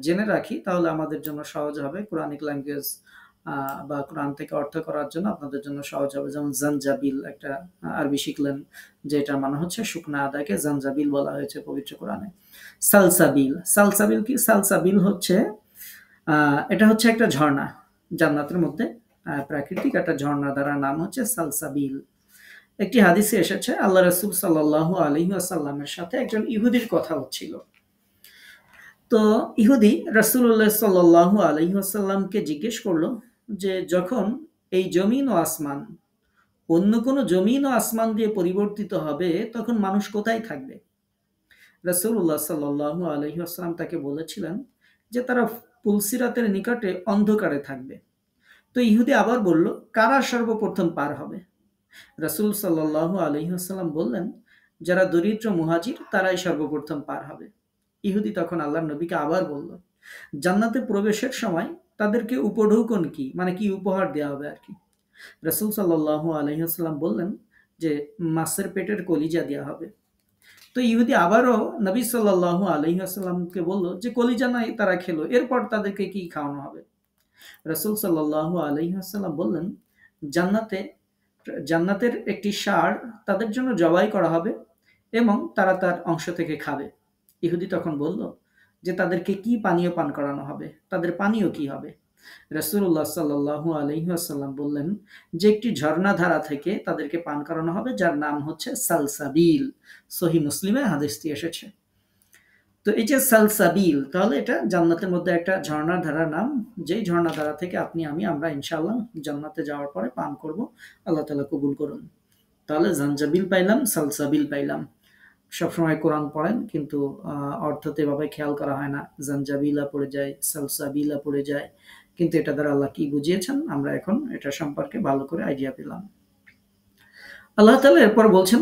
জেনে রাখি তাহলে আমাদের জন্য সহজ হবে কোরআনিক ল্যাঙ্গুয়েজ বা কোরআন থেকে অর্থ করার জন্য আপনাদের জন্য সহজ হবে। যেমন জাঞ্জাবিল একটা আরবি শিখলেন, যেটা মানে হচ্ছে শুকনা আদাকে জাঞ্জাবিল বলা হয়েছে পবিত্র কোরআনে। সালসাবিল কি? সালসাবিল হচ্ছে এটা হচ্ছে একটা ঝর্ণা জান্নাতের মধ্যে, প্রাকৃতিক একটা ঝর্ণা দ্বারা নাম হচ্ছে সালসাবিল। একটি হাদিসে এসেছে আল্লাহ রাসূল সাল্লাল্লাহু আলাইহি ওয়াসাল্লামের সাথে একজন ইহুদির কথা হচ্ছিল। তো ইহুদি রাসূলুল্লাহ সাল্লাল্লাহু আলাইহি ওয়াসাল্লামকে জিজ্ঞেস করলো যে যখন এই জমিন ও আসমান অন্য কোনো জমিন ও আসমান দিয়ে পরিবর্তিত হবে তখন মানুষ কোথায় থাকবে? রাসূলুল্লাহ সাল্লাল্লাহু আলাইহি ওয়াসাল্লাম তাকে বলেছিলেন যে তারা পুলসিরাতের নিকটে অন্ধকারে থাকবে। তো ইহুদি আবার বলল, কারা সর্বপ্রথম পার হবে? রাসূল সাল্লাল্লাহু আলাইহি ওয়াসাল্লাম বললেন, যারা দরিদ্র মুহাজির তারাই সর্বপ্রথম পার হবে। ইহুদি তখন আল্লাহর নবীকে আবার বলল, জান্নাতে প্রবেশের সময় তাদেরকে উপঢৌকন কি, মানে কি উপহার দেওয়া হবে আর কি? রাসূল সাল্লাল্লাহু আলাইহি ওয়াসাল্লাম বললেন যে মাছের পেটের কলিজা দেওয়া হবে। তো ইহুদি আবারও নবী সাল্লাল্লাহু আলাইহি ওয়াসাল্লামকে বলল যে কলিজা নাই তারা খেলো, এরপর তাদেরকে কি খাওয়ানো হবে? রাসূল সাল্লাল্লাহু আলাইহি ওয়াসাল্লাম বললেন, জান্নাতের একটি ষাঁড় তাদের জন্য জবাই করা হবে এবং তারা তার অংশ থেকে খাবে। ইহুদি তখন বলল যে তাদেরকে কি পানীয় পান করানো হবে, তাদের পানীয় কি হবে? রাসূলুল্লাহ সাল্লাল্লাহু আলাইহি ওয়াসাল্লাম বললেন যে একটি ঝর্ণাধারা থেকে তাদেরকে পান করানো হবে যার নাম হচ্ছে সালসাবিল। সহিহ মুসলিমে হাদিসটি এসেছে। তো এই যে সালসাবিল, তাহলে এটা জান্নাতের মধ্যে একটা ঝর্ণার ধারার নাম, যেই ঝর্ণা ধারা থেকে আপনি আমরা ইনশাআল্লাহ জান্নাতে যাওয়ার পরে পান করব। আল্লাহ তাআলা কবুল করুন। তাহলে জাঞ্জাবিল পাইলাম, সালসাবিল পাইলাম। সবসময় কোরআন পড়েন কিন্তু অর্থতে এভাবে খেয়াল করা হয় না, জাঞ্জাবিলা পড়ে যায়, সালসাবিলা পড়ে যায়। কিন্তু এটা দ্বারা আল্লাহ কি বুঝিয়েছেন আমরা এখন এটা সম্পর্কে ভালো করে আইডিয়া পেলাম। আল্লাহ তাআলা এরপর বলছেন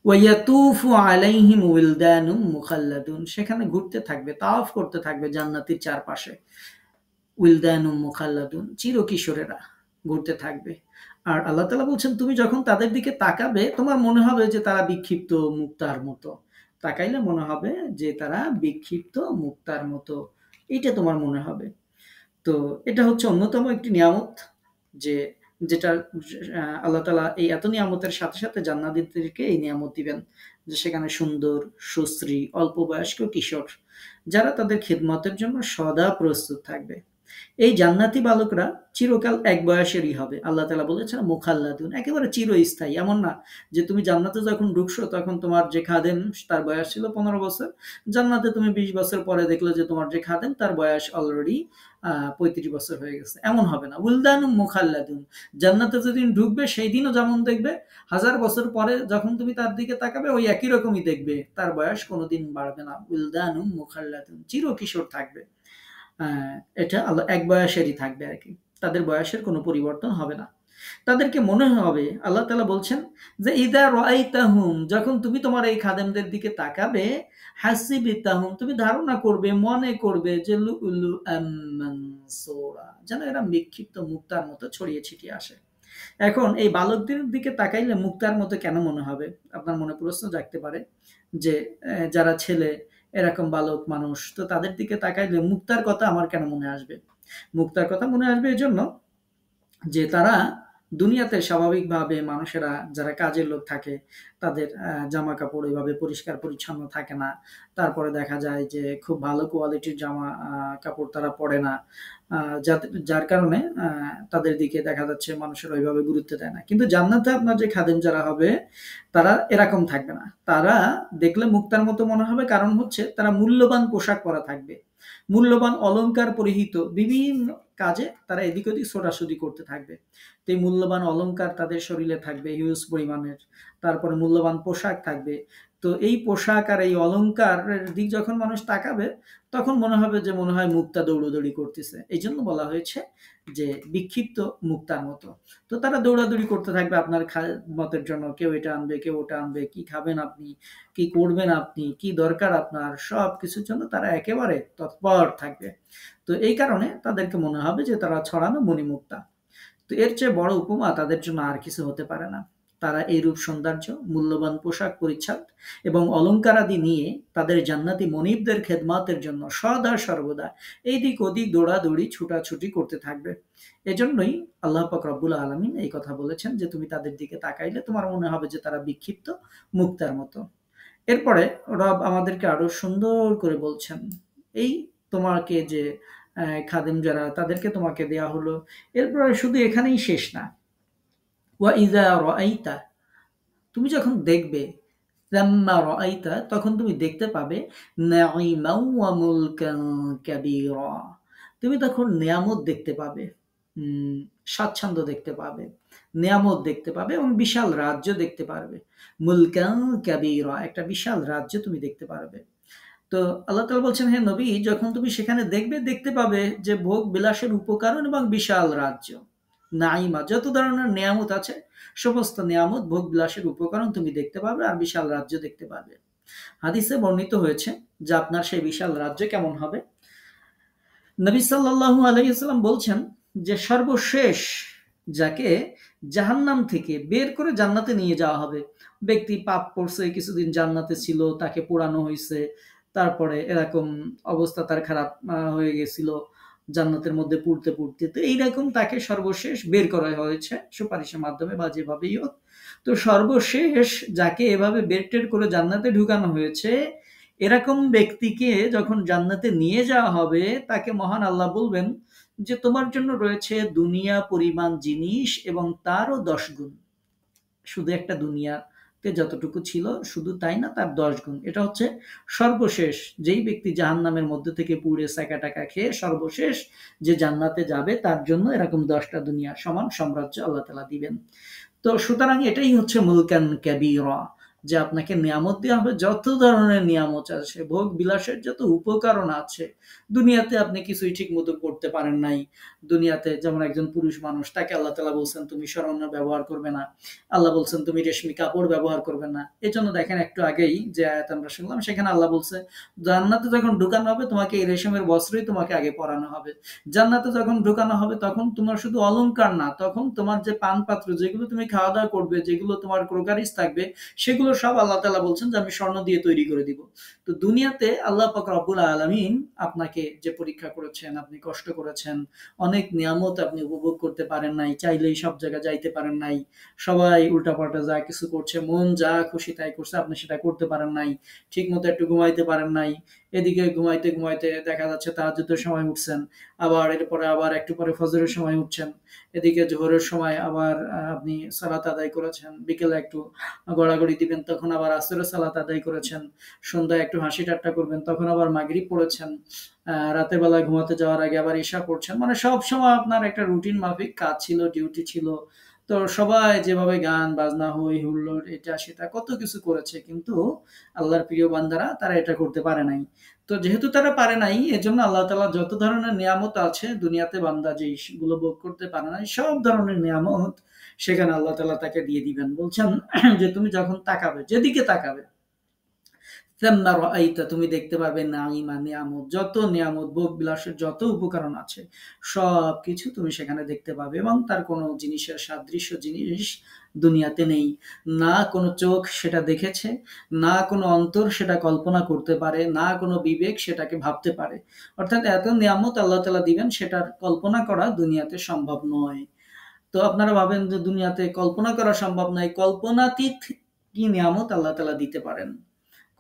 ওয়ায়াতুফু আলাইহিম উইলদানুম মুখাল্লাদুন, সেখানে ঘুরতে থাকবে, তাওয়াফ করতে থাকবে জান্নাতের চারপাশে। উইলদানুম মুখাল্লাদুন, চিরকিশোরেরা ঘুরতে থাকবে। আর আল্লাহ তাআলা বলছেন তুমি যখন তাদের দিকে তাকাবে তোমার মনে হবে যে তারা বিক্ষিপ্ত মুক্তার মতো। তাকাইলে মনে হবে যে তারা বিক্ষিপ্ত মুক্তার মতো, এইটা তোমার মনে হবে। তো এটা হচ্ছে অন্যতম একটি নিয়ামত যে যেটা আল্লাহ তাআলা এই এত নিয়ামতের সাথে সাথে জান্নাতীদেরকে এই নিয়ামত দিবেন যে সেখানে সুন্দর, সুশ্রী, অল্প বয়স্ক কিশোর যারা তাদের খিদমতের জন্য সদা প্রস্তুত থাকবে। এই জান্নাতি বালকরা চিরকাল এক বয়সেরই হবে। আল্লাহ তাআলা বলেছেন মুখাল্লাদুন, একেবারে চিরস্থায়ী। এমন না যে তুমি জান্নাতে যখন ঢুকছো তখন তোমার যে খাদেম তার বয়স ছিল 15 বছর, জান্নাতে তুমি 20 বছর পরে দেখলে যে তোমার যে খাদেম তার বয়স অলরেডি 35 বছর হয়ে গেছে। এমন হবে না। উলদানুম মুখাল্লাদুন, জান্নাতে যেদিন ঢুকবে সেই দিনও যেমন দেখবে, 1000 বছর পরে যখন তুমি তার দিকে তাকাবে ওই একই রকমই দেখবে, তার বয়স কোনোদিন বাড়বে না। উলদানুম মুখাল্লাদুন, চির কিশোর থাকবে। আহ, এটা আল্লাহ এক বয়সেরই থাকবে আর কি, তাদের বয়সের কোনো পরিবর্তন হবে না। তাদেরকে মনে হবে, আল্লাহ তাআলা বলছেন যে ইদা রাআইতাহুম, যখন তুমি তোমার এই খাদেমদের দিকে তাকাবে, হাসিবিতাহুম, তুমি ধারণা করবে, মনে করবে যে লুলুআম মানসুরা, যেন এরা বিক্ষিপ্ত মুক্তার মতো ছড়িয়ে ছিটিয়ে আসে। এখন এই বালকদের দিকে তাকাইলে মুক্তার মতো কেন মনে হবে? আপনার মনে প্রশ্ন জাগতে পারে যে যারা ছেলে এরকম বালক মানুষ, তো তাদের দিকে তাকাইলে মুক্তার কথা আমার কেন মনে আসবে? মুক্তার কথা মনে আসবে এজন্য যে তারা দুনিয়াতে স্বাভাবিকভাবে মানুষেরা যারা কাজের লোক থাকে তাদের জামা কাপড় এভাবে পরিষ্কার পরিচ্ছন্ন থাকে না। তারপরে দেখা যায় যে খুব ভালো কোয়ালিটির জামা কাপড় তারা পরে না। যার কারণে তাদের দিকে দেখা যাচ্ছে মানুষেরা ওইভাবে গুরুত্ব দেয় না। কিন্তু জান্নাতে আপনার যে খাদেম যারা হবে তারা এরকম থাকবে না। তারা দেখলে মুক্তার মতো মনে হবে, কারণ হচ্ছে তারা মূল্যবান পোশাক পরা থাকবে, মূল্যবান অলংকার পরিহিত, বিভিন্ন কাজে তারা এদিক ওদিক ছোটাছুটি করতে থাকবে। তো এই মূল্যবান অলংকার তাদের শরীরে থাকবে হিউজ পরিমাণের, তারপরে মূল্যবান পোশাক থাকবে। তো এই পোশাক আর এই অলংকারের দিক যখন মানুষ তাকাবে তখন মনে হবে যে মনে হয় মুক্তা দৌড়দৌড়ি করতেছে। এই জন্য বলা হয়েছে যে বিক্ষিপ্ত মুক্তার মতো। তো তারা দৌড়াদৌড়ি করতে থাকবে আপনার মতের জন্য, কেউ এটা আনবে কেউ ওটা আনবে, কি খাবেন আপনি, কি করবেন আপনি, কি দরকার আপনার, সব কিছুর জন্য তারা একেবারে তৎপর থাকবে। তো এই কারণে তাদেরকে মনে হবে যে তারা ছড়ানো মণিমুক্তা। তো এর চেয়ে বড় উপমা তাদের জন্য আর কিছু হতে পারে না। তারা এই রূপ সৌন্দর্য, মূল্যবান পোশাক পরিচ্ছদ এবং অলঙ্কারাদি নিয়ে তাদের জান্নাতি মনিবদের খেদমাতের জন্য সদা সর্বদা এইদিক ওদিক দৌড়াদৌড়ি ছুটাছুটি করতে থাকবে। এজন্যই আল্লাহ পাক রব্বুল আলামিন এই কথা বলেছেন যে তুমি তাদের দিকে তাকাইলে তোমার মনে হবে যে তারা বিক্ষিপ্ত মুক্তার মতো। এরপরে রব আমাদেরকে আরো সুন্দর করে বলছেন, এই তোমাকে যে খাদেম যারা তাদেরকে তোমাকে দেয়া হলো, এরপরে শুধু এখানেই শেষ না। ওয়া ইযা রাআইতা, তুমি যখন দেখবে, লাম্মা রাআইতা, তখন তুমি দেখতে পাবে নাঈমান ওয়া মুলকান কাবীরা, তুমি তখন নিয়ামত দেখতে পাবে, স্বাচ্ছন্দ্য দেখতে পাবে, নিয়ামত দেখতে পাবে এবং বিশাল রাজ্য দেখতে পারবে। মুলকান কাবীরা, একটা বিশাল রাজ্য তুমি দেখতে পারবে। তো আল্লাহ তাআলা বলছেন, হে নবী, যখন তুমি সেখানে দেখবে, দেখতে পাবে যে ভোগ বিলাসের উপকরণ এবং বিশাল রাজ্য, নাইমা, যত ধরনের নিয়ামত আছে সমস্ত নিয়ামত ভোগ বিলাসের উপকরণ তুমি দেখতে পাবে আর বিশাল রাজ্য দেখতে পাবে। হাদিসে বর্ণিত হয়েছে যে আপনার সেই বিশাল রাজ্য কেমন হবে। নবী সাল্লাল্লাহু আলাইহি ওয়াসাল্লাম বলছেন যে সর্বশেষ যাকে জাহান্নাম থেকে বের করে জান্নাতে নিয়ে যাওয়া হবে, ব্যক্তি পাপ করছে, কিছুদিন জান্নাতে ছিল, তাকে পোড়ানো হয়েছে, তারপরে এরকম অবস্থা তার খারাপ হয়ে গেছিল জান্নাতের মধ্যে পুড়তে পুড়তে, তো এইরকম তাকে সর্বশেষ বের করা হয়েছে সুপারিশের মাধ্যমে বা যেভাবেই হোক। তো সর্বশেষ যাকে এভাবে বের টের করে জান্নাতে ঢুকানো হয়েছে, এরকম ব্যক্তিকে যখন জান্নাতে নিয়ে যাওয়া হবে তাকে মহান আল্লাহ বলবেন যে তোমার জন্য রয়েছে দুনিয়া পরিমাণ জিনিস এবং তারও 10 গুণ। শুধু একটা দুনিয়াতে যতটুকু ছিল শুধু তাই না, তার 10 গুণ। এটা হচ্ছে সর্বশেষ যেই ব্যক্তি জাহান্নামের মধ্যে থেকে পুড়ে সেকা টাকা খেয়ে সর্বশেষ যে জান্নাতে যাবে তার জন্য এরকম 10টা দুনিয়া সমান সাম্রাজ্য আল্লাহ তাআলা দিবেন। তো সুতরাং এটাই হচ্ছে মুলকান কাবীরা, যে আপনাকে নিয়ামত দেওয়া হবে, যত ধরনের নিয়ামত আছে, ভোগ বিলাসের যত উপকরণ আছে। দুনিয়াতে আপনি কিছুই ঠিক মতো করতে পারেন নাই। দুনিয়াতে যেমন একজন পুরুষ মানুষ, তাকে আল্লাহ তাআলা বলছেন তুমি স্বর্ণ ব্যবহার করবে না, আল্লাহ বলছেন তুমি রেশমি কাপড় ব্যবহার করবে না। এই জন্য দেখেন একটু আগেই যে আয়াত আমরা শুনলাম সেখানে আল্লাহ বলছে জান্নাতে যখন ঢুকানো হবে তোমাকে এই রেশমের বস্ত্রই তোমাকে আগে পরানো হবে। জান্নাতে যখন ঢুকানো হবে তখন তোমার শুধু অলংকার না, তখন তোমার যে পান পাত্র যেগুলো তুমি খাওয়া দাওয়া করবে, যেগুলো তোমার ক্রোকারিস থাকবে, সেগুলো সব আল্লাহ তাআলা বলছেন যে আমি স্বর্ণ দিয়ে তৈরি করে দিব। তো দুনিয়াতে আল্লাহ পাক রব্বুল আলামিন আপনাকে যে পরীক্ষা করেছেন, আপনি কষ্ট করেছেন, অনেক নিয়ামত আপনি উপভোগ করতে পারেন নাই, চাইলেই সব জায়গায় যাইতে পারেন নাই, সবাই উল্টাপাল্টা যা কিছু করছে, মন যা খুশি তাই করছে, আপনি সেটা করতে পারেন নাই, ঠিক মতো একটু ঘুমাইতে পারেন নাই, এদিকে ঘুমাইতে ঘুমাইতে দেখা যাচ্ছে তাহাজ্জুদের সময় উঠছেন, আবার এরপরে আবার একটু পরে ফজরের সময় উঠছেন, এদিকে জোহরের সময় আবার আপনি সালাত আদায় করেছেন, বিকেলে একটু গড়াগড়ি দিবেন তখন আবার আসরের সালাত আদায় করেছেন, সন্ধ্যায় একটু হাসি ঠাট্টা করবেন তখন আবার মাগরিব পড়েছেন, রাতের বেলা ঘুমাতে যাওয়ার আগে আবার ঈশা পড়ছেন। মানে সব সময় আপনার একটা রুটিন মাফিক কাজ ছিল, ডিউটি ছিল। তো সবাই যেভাবে গান বাজনা হই হুল্লোড় এটা সেটা কত কিছু করেছে, কিন্তু আল্লাহর প্রিয় বান্দারা তারা এটা করতে পারে নাই। তো যেহেতু তারা পারে নাই, এজন্য আল্লাহ তাআলা যত ধরনের নিয়ামত আছে দুনিয়াতে বান্দা যেগুলো ভোগ করতে পারে নাই, সব ধরনের নিয়ামত সেখানে আল্লাহ তাআলা তাকে দিয়ে দিবেন। বলছেন যে তুমি যখন তাকাবে, যেদিকে তাকাবে, লাম্মা রাআইতা তুমি দেখতে পাবে নাঈমা নিয়ামত, যত নিয়ামত ভোগ বিলাসের যত উপকরণ আছে সবকিছু তুমি সেখানে দেখতে পাবে, এবং তার কোনো জিনিসের সাদৃশ্য জিনিস দুনিয়াতে নেই। না কোনো চোখ সেটা দেখেছে, না কোনো অন্তর সেটা কল্পনা করতে পারে, না কোনো বিবেক সেটাকে ভাবতে পারে। অর্থাৎ এত নিয়ামত আল্লাহ তাআলা দিবেন সেটার কল্পনা করা দুনিয়াতে সম্ভব নয়। তো আপনারা ভাবেন যে দুনিয়াতে কল্পনা করা সম্ভব নয়, কল্পনাতীত কি নিয়ামত আল্লাহ তাআলা দিতে পারেন।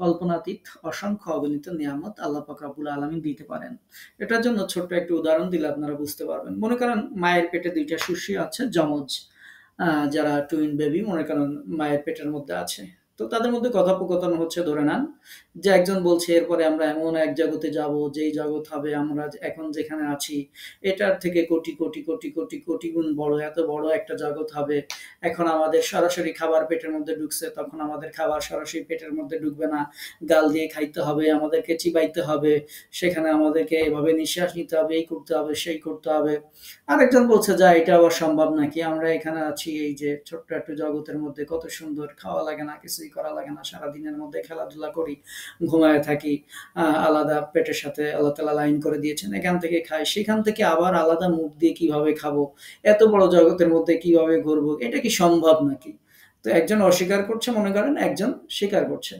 কল্পনাতীত অসংখ্য অগণিত নিয়ামত আল্লাহ পাক রব্বুল আলামিন দিতে পারেন। এটার জন্য ছোট্ট একটা উদাহরণ দিলে আপনারা বুঝতে পারবেন। মনে করেন মায়ের পেটে ২ টা শিশু আছে, যমজ। যারা টুইন বেবি মনে করেন মায়ের পেটের মধ্যে আছে। তো তাদের মধ্যে কথোপকথন হচ্ছে, ধরে নেন যে একজন বলছে এরপরে আমরা এমন এক জগতে যাব, যেই জগৎ হবে আমরা এখন যেখানে আছি এটার থেকে কোটি কোটি কোটি কোটি কোটি গুণ বড়, এত বড় একটা জগৎ হবে। এখন আমাদের সরাসরি খাবার পেটের মধ্যে ঢুকছে, তখন আমাদের খাবার সরাসরি পেটের মধ্যে ঢুকবে না, গাল দিয়ে খাইতে হবে, আমাদেরকে চিবাইতে হবে, সেখানে আমাদেরকে এভাবে নিঃশ্বাস নিতে হবে, এই করতে হবে সেই করতে হবে। আরেকজন বলছে যা এটা আবার সম্ভব নাকি, আমরা এখানে আছি এই যে ছোট্ট একটা জগতের মধ্যে, কত সুন্দর, খাওয়া লাগে না, কিছুই করা লাগে না, সারাদিনের মধ্যে খেলাধুলা করি, ঘুমায় থাকি, আলাদা পেটের সাথে আল্লাহ তাআলা লাইন করে দিয়েছেন, এখান থেকে খাই, সেখান থেকে আবার আলাদা মুখ দিয়ে কিভাবে খাবো, এত বড় জগতের মধ্যে কিভাবে ঘুরবো, এটা কি সম্ভব নাকি? তো একজন অস্বীকার করছে, মনে করেন একজন স্বীকার করছে।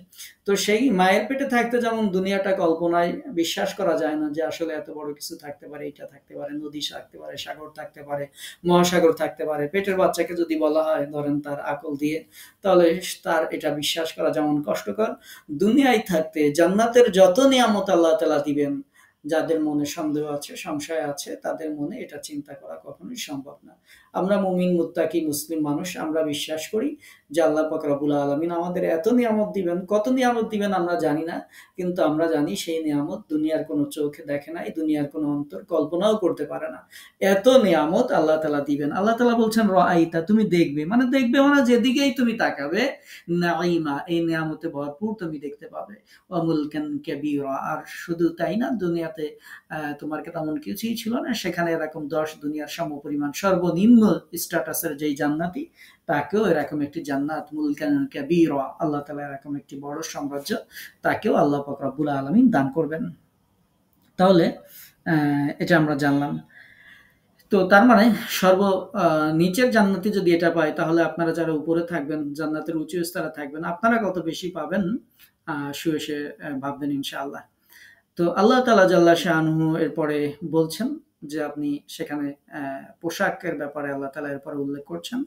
তো সেই মায়ের পেটে থাকতে যেমন দুনিয়াটা কল্পনায় বিশ্বাস করা যায় না যে আসলে এত বড় কিছু থাকতে পারে, এটা থাকতে পারে, নদী থাকতে পারে, সাগর থাকতে পারে, মহাসাগর থাকতে পারে। পেটের বাচ্চাকে যদি বলা হয় ধরেন তার আকল দিয়ে, তাহলে তার এটা বিশ্বাস করা যেমন কষ্টকর, দুনিয়ায় থাকতে জান্নাতের যত নিয়ামত আল্লাহ তাআলা দিবেন, যাদের মনে সন্দেহ আছে, সংশয় আছে, তাদের মনে এটা চিন্তা করা কখনোই সম্ভব না। আমরা মুমিন মুত্তাকি মুসলিম মানুষ, আমরা বিশ্বাস করি যে আল্লাহ পাক রব্বুল আলামিন আমাদের এত নিয়ামত দিবেন, কত নিয়ামত দিবেন আমরা জানি না, কিন্তু আমরা জানি সেই নিয়ামত দুনিয়ার কোনো চোখ দেখে নাই, দুনিয়ার কোনো অন্তর কল্পনাও করতে পারে না। এত নিয়ামত আল্লাহ তাআলা দিবেন। আল্লাহ তাআলা বলছেন রাআইতা তুমি দেখবে, মানে দেখবে মানে যেদিকেই তুমি তাকাবে নাঈমা এই নিয়ামতে ভরপুর তুমি দেখতে পাবে, ওয়া মুলকান কাবীরা, আর শুধু তাই না, দুনিয়াতে তোমার তেমন কিছুই ছিল না, সেখানে এরকম ১০ দুনিয়ার সমপরিমাণ সর্বনিম্ন স্ট্যাটাসের যেই জান্নাতি, তাকেও এরকম একটি জান্নাত মুলকান কাবীরা, আল্লাহ তাআলা এরকম একটি বড় সাম্রাজ্য তাকেও আল্লাহ পাক রব্বুল আলামিন দান করবেন। তাহলে এটা আমরা জানলাম। তো তার মানে সর্ব নিচের জান্নাতি যদি এটা পায়, তাহলে আপনারা যারা উপরে থাকবেন, জান্নাতের উঁচু স্তরে থাকবেন, আপনারা কত বেশি পাবেন শুয়ে শুয়ে ভাববেন ইনশাআল্লাহ। তো আল্লাহ তাআলা জাল্লা শাআনহু এরপরে বলছেন যে আপনি সেখানে পোশাকের ব্যাপারে আল্লাহ তাআলা এরপরে উল্লেখ করছেন,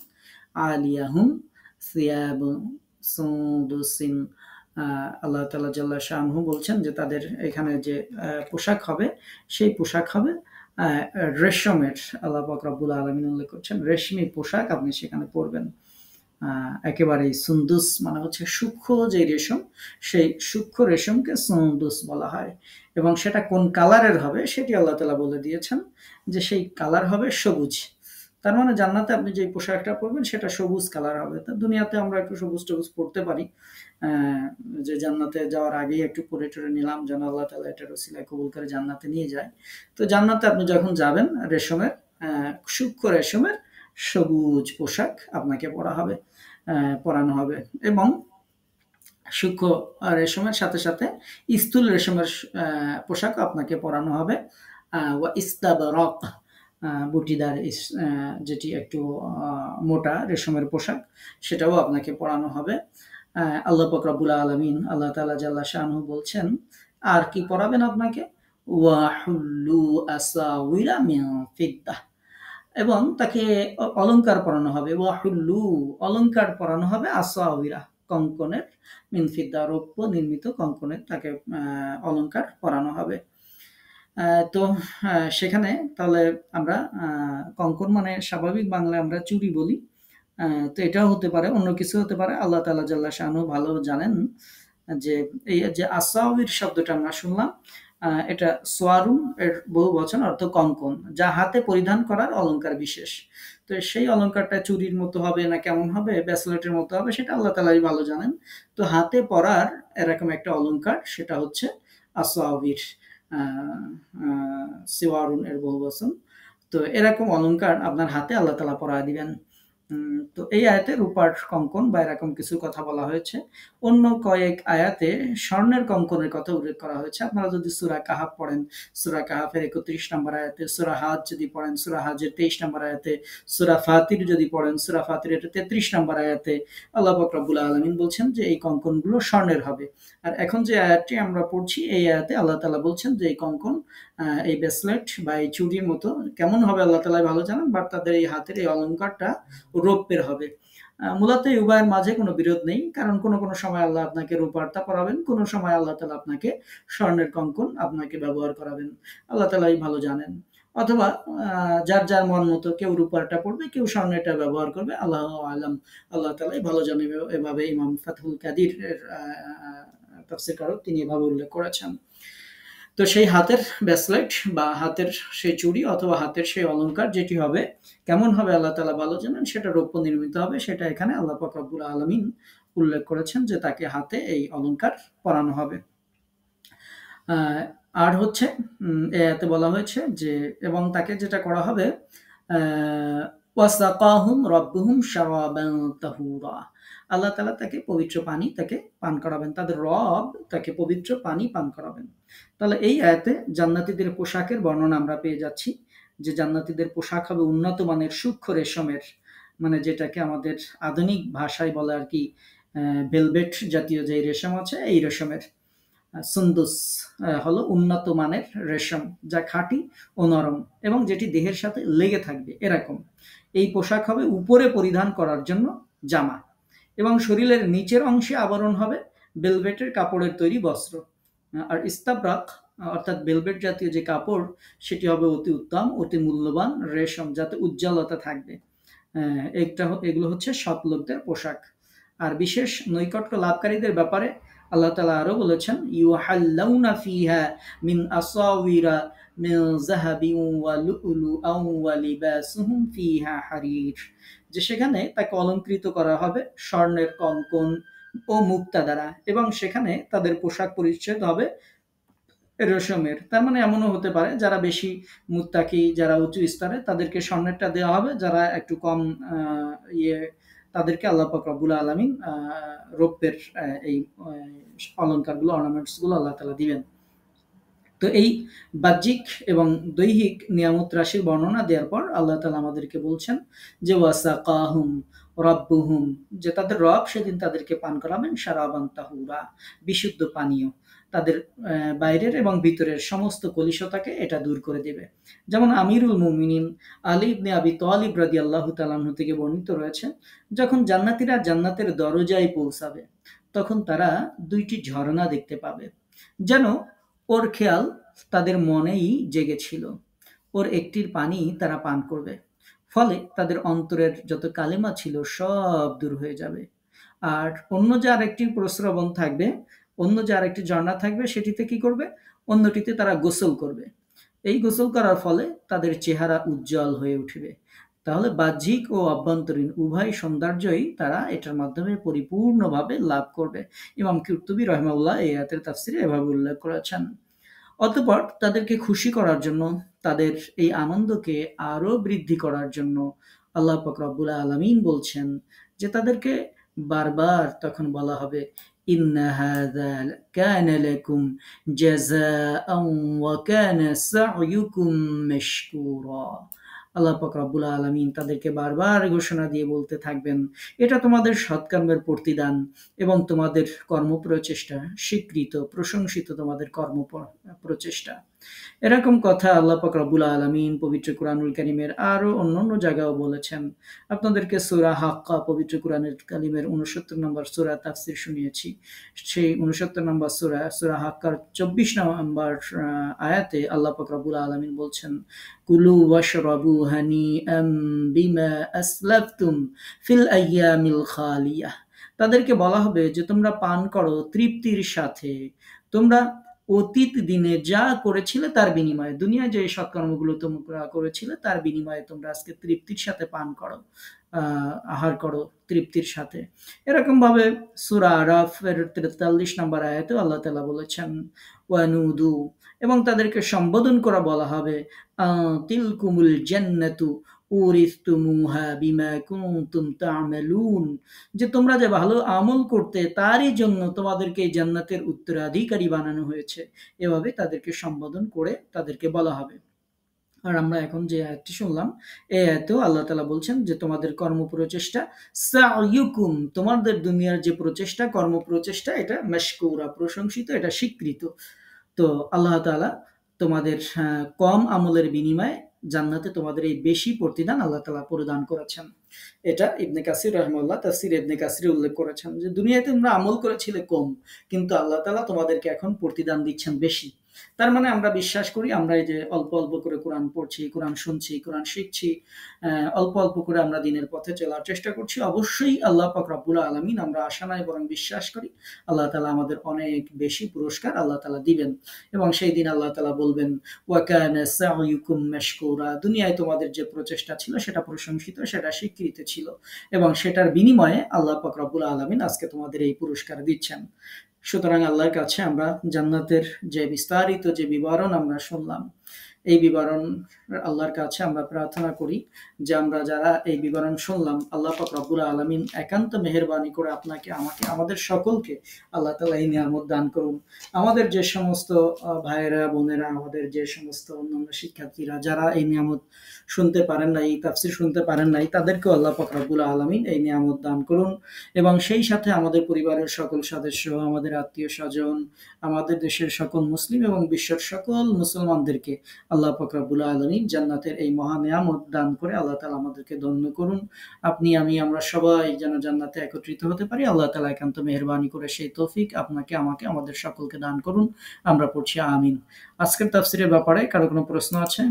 আলিয়াহুম সিয়াবু সুন্দুসিন। আল্লাহ তাআলা জাল্লা শাআনহু বলছেন যে তাদের এখানে যে পোশাক হবে, সেই পোশাক হবে রেশমের। আল্লাহ পাক রব্বুল আলামিন উল্লেখ করছেন রেশমি পোশাক আপনি সেখানে পরবেন। একেবারেই সুন্দুস মানে হচ্ছে সূক্ষ্ম যে রেশম, সেই সূক্ষ্ম রেশমকে সুন্দুস বলা হয়, এবং সেটা কোন কালারের হবে সেটি আল্লাহ তাআলা বলে দিয়েছেন যে সেই কালার হবে সবুজ। তার মানে জান্নাতে আপনি যে পোশাকটা পরবেন সেটা সবুজ কালার হবে। তা দুনিয়াতে আমরা একটু সবুজ টবুজ পরতে পারি, যে জান্নাতে যাওয়ার আগেই একটু পরে টরে নিলাম যেন আল্লাহ তাআলা এটার ওসিলায় কবুল করে জান্নাতে নিয়ে যায়। তো জান্নাতে আপনি যখন যাবেন, রেশমের সূক্ষ্ম রেশমের সবুজ পোশাক আপনাকে পরানো হবে, এবং সূক্ষ্ম রেশমের সাথে সাথে স্থূল রেশমের পোশাক আপনাকে পরানো হবে। ওয়া ইস্তাবরাক বুটিদার যেটি একটু মোটা রেশমের পোশাক, সেটাও আপনাকে পরানো হবে। আল্লাহ পাক রব্বুল আলামিন আল্লাহ তাআলা জাল্লা শাআনহু বলছেন আর কি পরাবেন আপনাকে, ওয়া হুল্লু আসাউইরা মিন ফিদ্দাহ, এবং তাকে অলংকার পরানো হবে, ওয়া হুল্লু অলংকার পরানো হবে, আসাউইরা কঙ্কনের মিন ফিদ্দা, রৌপ্য নির্মিত কঙ্কনের তাকে অলংকার পরানো হবে। তো সেখানে তাহলে আমরা কঙ্কন মানে স্বাভাবিক বাংলায় আমরা চুড়ি বলি। তো এটাও হতে পারে, অন্য কিছু হতে পারে। আল্লাহ তাআলা জাল্লা শাআনহু ভালো জানেন যে এই যে আসাউির শব্দটা আমরা শুনলাম, এটা সোয়ারুম এর বহু বচন, অর্থ কঙ্কন, যা হাতে পরিধান করার অলংকার বিশেষ। তো সেই অলংকারটা চুরির মতো হবে না কেমন হবে, ব্যাসলেটের মতো হবে, সেটা আল্লাহ তাআলাই ভালো জানেন। তো হাতে পরার এরকম একটা অলংকার, সেটা হচ্ছে আসাউির, সিওয়ারুন এর বহু বচন। তো এরকম অলংকার আপনার হাতে আল্লাহ তাআলা পরায় দিবেন। তো এই আয়াতে রূপার কঙ্কন বা এরকম কিছু কথা বলা হয়েছে। অন্য কয়েক আয়াতে স্বর্ণের কঙ্কনের কথা উল্লেখ করা হয়েছে। আপনারা যদি সূরা কাহাফ পড়েন, সূরা কাহাফের ৩১ নম্বর আয়াতে, সূরা হাজ যদি পড়েন, সূরা হাজের ২৩ নম্বর আয়াতে, সূরা ফাতির যদি পড়েন, সূরা ফাতিরের ৩৩ নম্বর আয়াতে আল্লাহ পাক রব্বুল আলামিন বলছেন যে এই কঙ্কনগুলো স্বর্ণের হবে। আর এখন যে আয়াতটি আমরা পড়ছি, এই আয়াতে আল্লাহ তাআলা বলছেন যে এই কঙ্কন, এই ব্রেসলেট বা এই চুড়ির মতো কেমন হবে আল্লাহ তাআলাই ভালো জানেন, বাট তাদের এই হাতের এই অলংকারটা রৌপ্যের হবে। মূলত এই উভয়ের মাঝে কোনো বিরোধ নেই, কারণ কোনো কোনো সময় আল্লাহ আপনাকে রূপারটা পরাবেন, কোনো সময় আল্লাহ তাআলা আপনাকে স্বর্ণের কঙ্কন আপনাকে ব্যবহার করাবেন, আল্লাহ তাআলাই ভালো জানেন। অথবা যার যার মন মতো, কেউ রূপারটা পড়বে, কেউ স্বর্ণেরটা ব্যবহার করবে, আল্লাহ আলাম, আল্লাহ তাআলাই ভালো জানেন। এভাবে ইমাম ফাতহুল কাদির এর তাফসীরকারক তিনি এভাবে উল্লেখ করেছেন। তো সেই হাতের ব্রেসলেট বা হাতের সেই চুড়ি অথবা হাতের সেই অলংকার যেটি হবে, কেমন হবে আল্লাহ তাআলা ভালো জানেন, সেটা রৌপ্য নির্মিত হবে। সেটা এখানে আল্লাহ পাক রব্বুল আলামিন উল্লেখ করেছেন যে তাকে হাতে এই অলংকার পরানো হবে। আর হচ্ছে এতে বলা হয়েছে যে এবং তাকে যেটা করা হবে, ওয়াসাকাহুম রব্বুহুম শারাবান তাহুরা, আল্লাহ তাআলা তাকে পবিত্র পানি তাকে পান করাবেন, তাদের রব তাকে পবিত্র পানি পান করাবেন। তাহলে এই আয়াতে জান্নাতীদের পোশাকের বর্ণনা আমরা পেয়ে যাচ্ছি, যে জান্নাতীদের পোশাক হবে উন্নত মানের সূক্ষ্ম রেশমের, মানে যেটাকে আমাদের আধুনিক ভাষায় বলে আর কি ভেলভেট জাতীয় যে রেশম আছে, এই রেশমের। সুন্দুস হলো উন্নত মানের রেশম, যা খাঁটি ও নরম এবং যেটি দেহের সাথে লেগে থাকবে এরকম। এই পোশাক হবে উপরে পরিধান করার জন্য জামা, এবং শরীরের নিচের অংশে আবরণ হবে ভেলভেটের কাপড়ের তৈরি বস্ত্র। আর ইস্তাবরাক অর্থাৎ ভেলভেট জাতীয় যে কাপড়, সেটি হবে অতি উত্তম, অতি মূল্যবান রেশম, যাতে উজ্জ্বলতা থাকবে। এগুলো হচ্ছে সৎ লোকদের পোশাক। আর বিশেষ নৈকট্য লাভকারীদের ব্যাপারে আল্লাহ তাআলা আরো বলেছেন, ইউহাল্লাউনা ফিহা মিন আসাওিরা মিন যাহাবিন ওয়া লুলুআন ওয়া লিবাসুহুম ফিহা হারির, যে সেখানে তাকে অলংকৃত করা হবে স্বর্ণের কঙ্কন ও মুক্তা দ্বারা, এবং সেখানে তাদের পোশাক পরিচ্ছদ হবে রেশমের। তার মানে এমনও হতে পারে যারা বেশি মুত্তাকি, যারা উঁচু স্তরে, তাদেরকে স্বর্ণেরটা দেওয়া হবে, যারা একটু কম ইয়ে, তাদেরকে আল্লাহ পাক রব্বুল আলামিন রৌপ্যের এই অলংকারগুলো, অর্নামেন্টসগুলো আল্লাহ তাআলা দিবেন। তো এই বাহ্যিক এবং দৈহিক নিয়ামত রাশির বর্ণনা দেওয়ার পর আল্লাহ তাআলা আমাদেরকে বলছেন যে ওয়াসাকাহুম রাব্বুহুম, যে তাদের রব সেদিন তাদেরকে পান করাবেন শারাবান তাহুরা, বিশুদ্ধ পানীয়, তাদের বাইরের এবং ভিতরের সমস্ত কলুষতাকে এটা দূর করে দেবে। যেমন আমিরুল মুমিনিন আলী ইবনে আবি তালিব রাদিয়াল্লাহু তাআলা আনহু থেকে বর্ণিত রয়েছে, যখন জান্নাতীরা জান্নাতের দরজায় পৌঁছাবে, তখন তারা দুইটি ঝর্ণা দেখতে পাবে, যেন ওর খেয়াল তাদের মনেই জেগেছিল। ওর একটির পানি তারা পান করবে, ফলে তাদের অন্তরের যত কালেমা ছিল সব দূর হয়ে যাবে। আর অন্য যে আরেকটি প্রস্রবণ থাকবে, অন্য যে আরেকটি ঝর্ণা থাকবে, সেটিতে কি করবে, অন্যটিতে তারা গোসল করবে। এই গোসল করার ফলে তাদের চেহারা উজ্জ্বল হয়ে উঠবে। তাহলে বাহ্যিক ও অভ্যন্তরীণ উভয় সৌন্দর্যই তারা এটার মাধ্যমে পরিপূর্ণভাবে লাভ করবে। ইমাম কুরতুবী রাহিমাহুল্লাহ এই আয়াতের তাফসিরে এভাবে উল্লেখ করেছেন। অতঃপর তাদেরকে খুশি করার জন্য, তাদের এই আনন্দকে আরো বৃদ্ধি করার জন্য আল্লাহ পাক রব্বুল আলামিন বলছেন যে তাদেরকে বারবার তখন বলা হবে, ইন্না হাযা কানা লাকুম জাযাআন ওয়া কানা সা'য়ুকুম মাশকুরা। আল্লাহ পাক রব্বুল আলামিন তাদেরকে বারবার ঘোষণা দিয়ে বলতে থাকবেন, এটা তোমাদের সৎকর্মের প্রতিদান এবং তোমাদের কর্মপ্রচেষ্টা স্বীকৃত, প্রশংসিত তোমাদের কর্ম প্রচেষ্টা। এরকম কথা আল্লাহ পাক রব্বুল আলামিন পবিত্র কুরআনুল কারীমের আরো অন্যান্য জায়গায়ও বলেছেন। আপনাদেরকে সূরা হাক্কা পবিত্র কুরআনুল কারীমের ৬৯ নম্বর সূরা তাফসীর শুনিয়েছি। সেই ৬৯ নম্বর সূরা হাক্কার ২৪ নম্বর আয়াতে আল্লাহ পাক রব্বুল আলামিন বলছেন, কুলু ওয়াশরাবু হানিআম বিমা আসলাফতুম ফিল আইয়ামিল খালিয়াহ। তাদেরকে বলা হবে যে তোমরা পান করো তৃপ্তির সাথে। তোমরা অতীত দিনে যা করেছিলে তার বিনিময়ে, দুনিয়ায় যে সৎকর্মগুলো তোমরা করেছিলে তার বিনিময়ে তোমরা আজকে তৃপ্তির সাথে পান করো, আহার করো তৃপ্তির সাথে। এরকম ভাবে সূরা আরাফের ৪৩ নম্বর আয়াতে আল্লাহ তাআলা বলেছেন, ওয়ানুদু, এবং তাদেরকে সম্বোধন করা বলা হবে, তিলকুমুল জান্নাতু উরিসতুমুহা বিমা কুনতুম তা'মালুন, যে তোমরা যে ভালো আমল করতে তারই জন্য তোমাদেরকে এই জান্নাতের উত্তরাধিকারী বানানো হয়েছে। এভাবে তাদেরকে সম্বোধন করে তাদেরকে বলা হবে। আর আমরা এখন যে আয়াতটি শুনলাম, এই আয়াতেও আল্লাহ তাআলা বলছেন যে তোমাদের কর্মপ্রচেষ্টা, সাইয়ুকুম, তোমাদের দুনিয়ার যে প্রচেষ্টা, কর্মপ্রচেষ্টা, এটা মাশকুরা, প্রশংসিত, এটা স্বীকৃত। তো আল্লাহ তাআলা তোমাদের কম আমলের বিনিময়ে জান্নাতে তোমাদের এই বেশি প্রতিদান আল্লাহ তাআলা প্রদান করেছেন। এটা ইবনে কাসির রাহিমাহুল্লাহ তাফসীর ইবনে কাসিরে উল্লেখ করেছেন যে দুনিয়াতে তোমরা আমল করেছিলে কম, কিন্তু আল্লাহ তাআলা তোমাদেরকে এখন প্রতিদান দিচ্ছেন বেশি। তার মানে আমরা বিশ্বাস করি, আমরা এই যে অল্প অল্প করে কোরআন পড়ছি, কোরআন শুনছি, কোরআন শিখছি, অল্প অল্প করে আমরা দিনের পথে চলার চেষ্টা করছি, অবশ্যই আল্লাহ পাক রব্বুল আলামিন, আমরা আশা নয় বরং বিশ্বাস করি, আল্লাহ তাআলা আমাদের অনেক বেশি পুরস্কার আল্লাহ তাআলা দিবেন। এবং সেই দিন আল্লাহ তাআলা বলবেন, ওয়া কানা সাউয়ুকুম মাশকুরা, দুনিয়ায় তোমাদের যে প্রচেষ্টা ছিল সেটা প্রশংসিত, সেটা স্বীকৃত ছিল, এবং সেটার বিনিময়ে আল্লাহ পাক রব্বুল আলামিন আজকে তোমাদের এই পুরস্কার দিচ্ছেন। সুতরাং আল্লাহর কাছে আমরা জান্নাতের যে বিস্তারিত যে বিবরণ আমরা শুনলাম, এই বিবরণ আল্লাহর কাছে আমরা প্রার্থনা করি যে আমরা যারা এই বিবরণ শুনলাম, আল্লাহ পাক রব্বুল আলামিন একান্ত মেহেরবানি করে আপনাকে, আমাকে, আমাদের সকলকে আল্লাহ তাআলা এই নিয়ামত দান করুন। আমাদের যে সমস্ত ভাইয়েরা, বোনেরা, আমাদের যে সমস্ত অন্যান্য শিক্ষার্থীরা যারা এই নিয়ামত শুনতে পারেন নাই, তাফসীর শুনতে পারেন নাই, তাদেরকেও আল্লাহ পাক রব্বুল আলামিন এই নিয়ামত দান করুন। এবং সেই সাথে আমাদের পরিবারের সকল সদস্য, আমাদের আত্মীয়-স্বজন, আমাদের দেশের সকল মুসলিম এবং বিশ্বের সকল মুসলমানদেরকে আল্লাহ পাক রব্বুল আলামিন জান্নাতের এই মহা নিয়ামত দান করে আল্লাহ তাআলা আমাদেরকে ধন্য করুন। আপনি, আমি, আমরা সবাই যেন জান্নাতে একত্রিত হতে পারি। আল্লাহ তাআলা একান্ত মেহেরবানি করে সেই তৌফিক আপনাকে, আমাকে, আমাদের সকলকে দান করুন। আমরা পড়ছি আমিন। আজকের তাফসীরের ব্যাপারে কারো কোনো প্রশ্ন আছে?